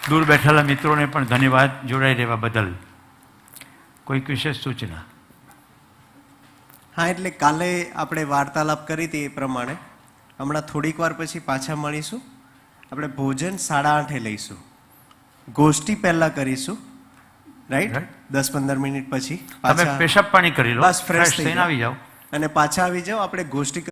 Speaker 1: દૂર બેઠેલા મિત્રોને પણ ધન્યવાદ જોડાઈ રહેવા બદલ. કોઈક વિશેષ સૂચના?
Speaker 8: હા, એટલે કાલે આપણે વાર્તાલાપ કરી હતી એ પ્રમાણે હમણાં થોડીક વાર પછી પાછા મળીશું. આપણે ભોજન 8:30 લઈશું. ગોષ્ઠી પહેલા કરીશું, રાઈટ? 10-15 મિનિટ પછી
Speaker 1: તમે પેશાબ પાણી કરી લો,
Speaker 8: બસ ફ્રેશ
Speaker 1: થઈને આવી જાઓ
Speaker 8: અને પાછા આવી જાઓ. આપણે ગોષ્ઠી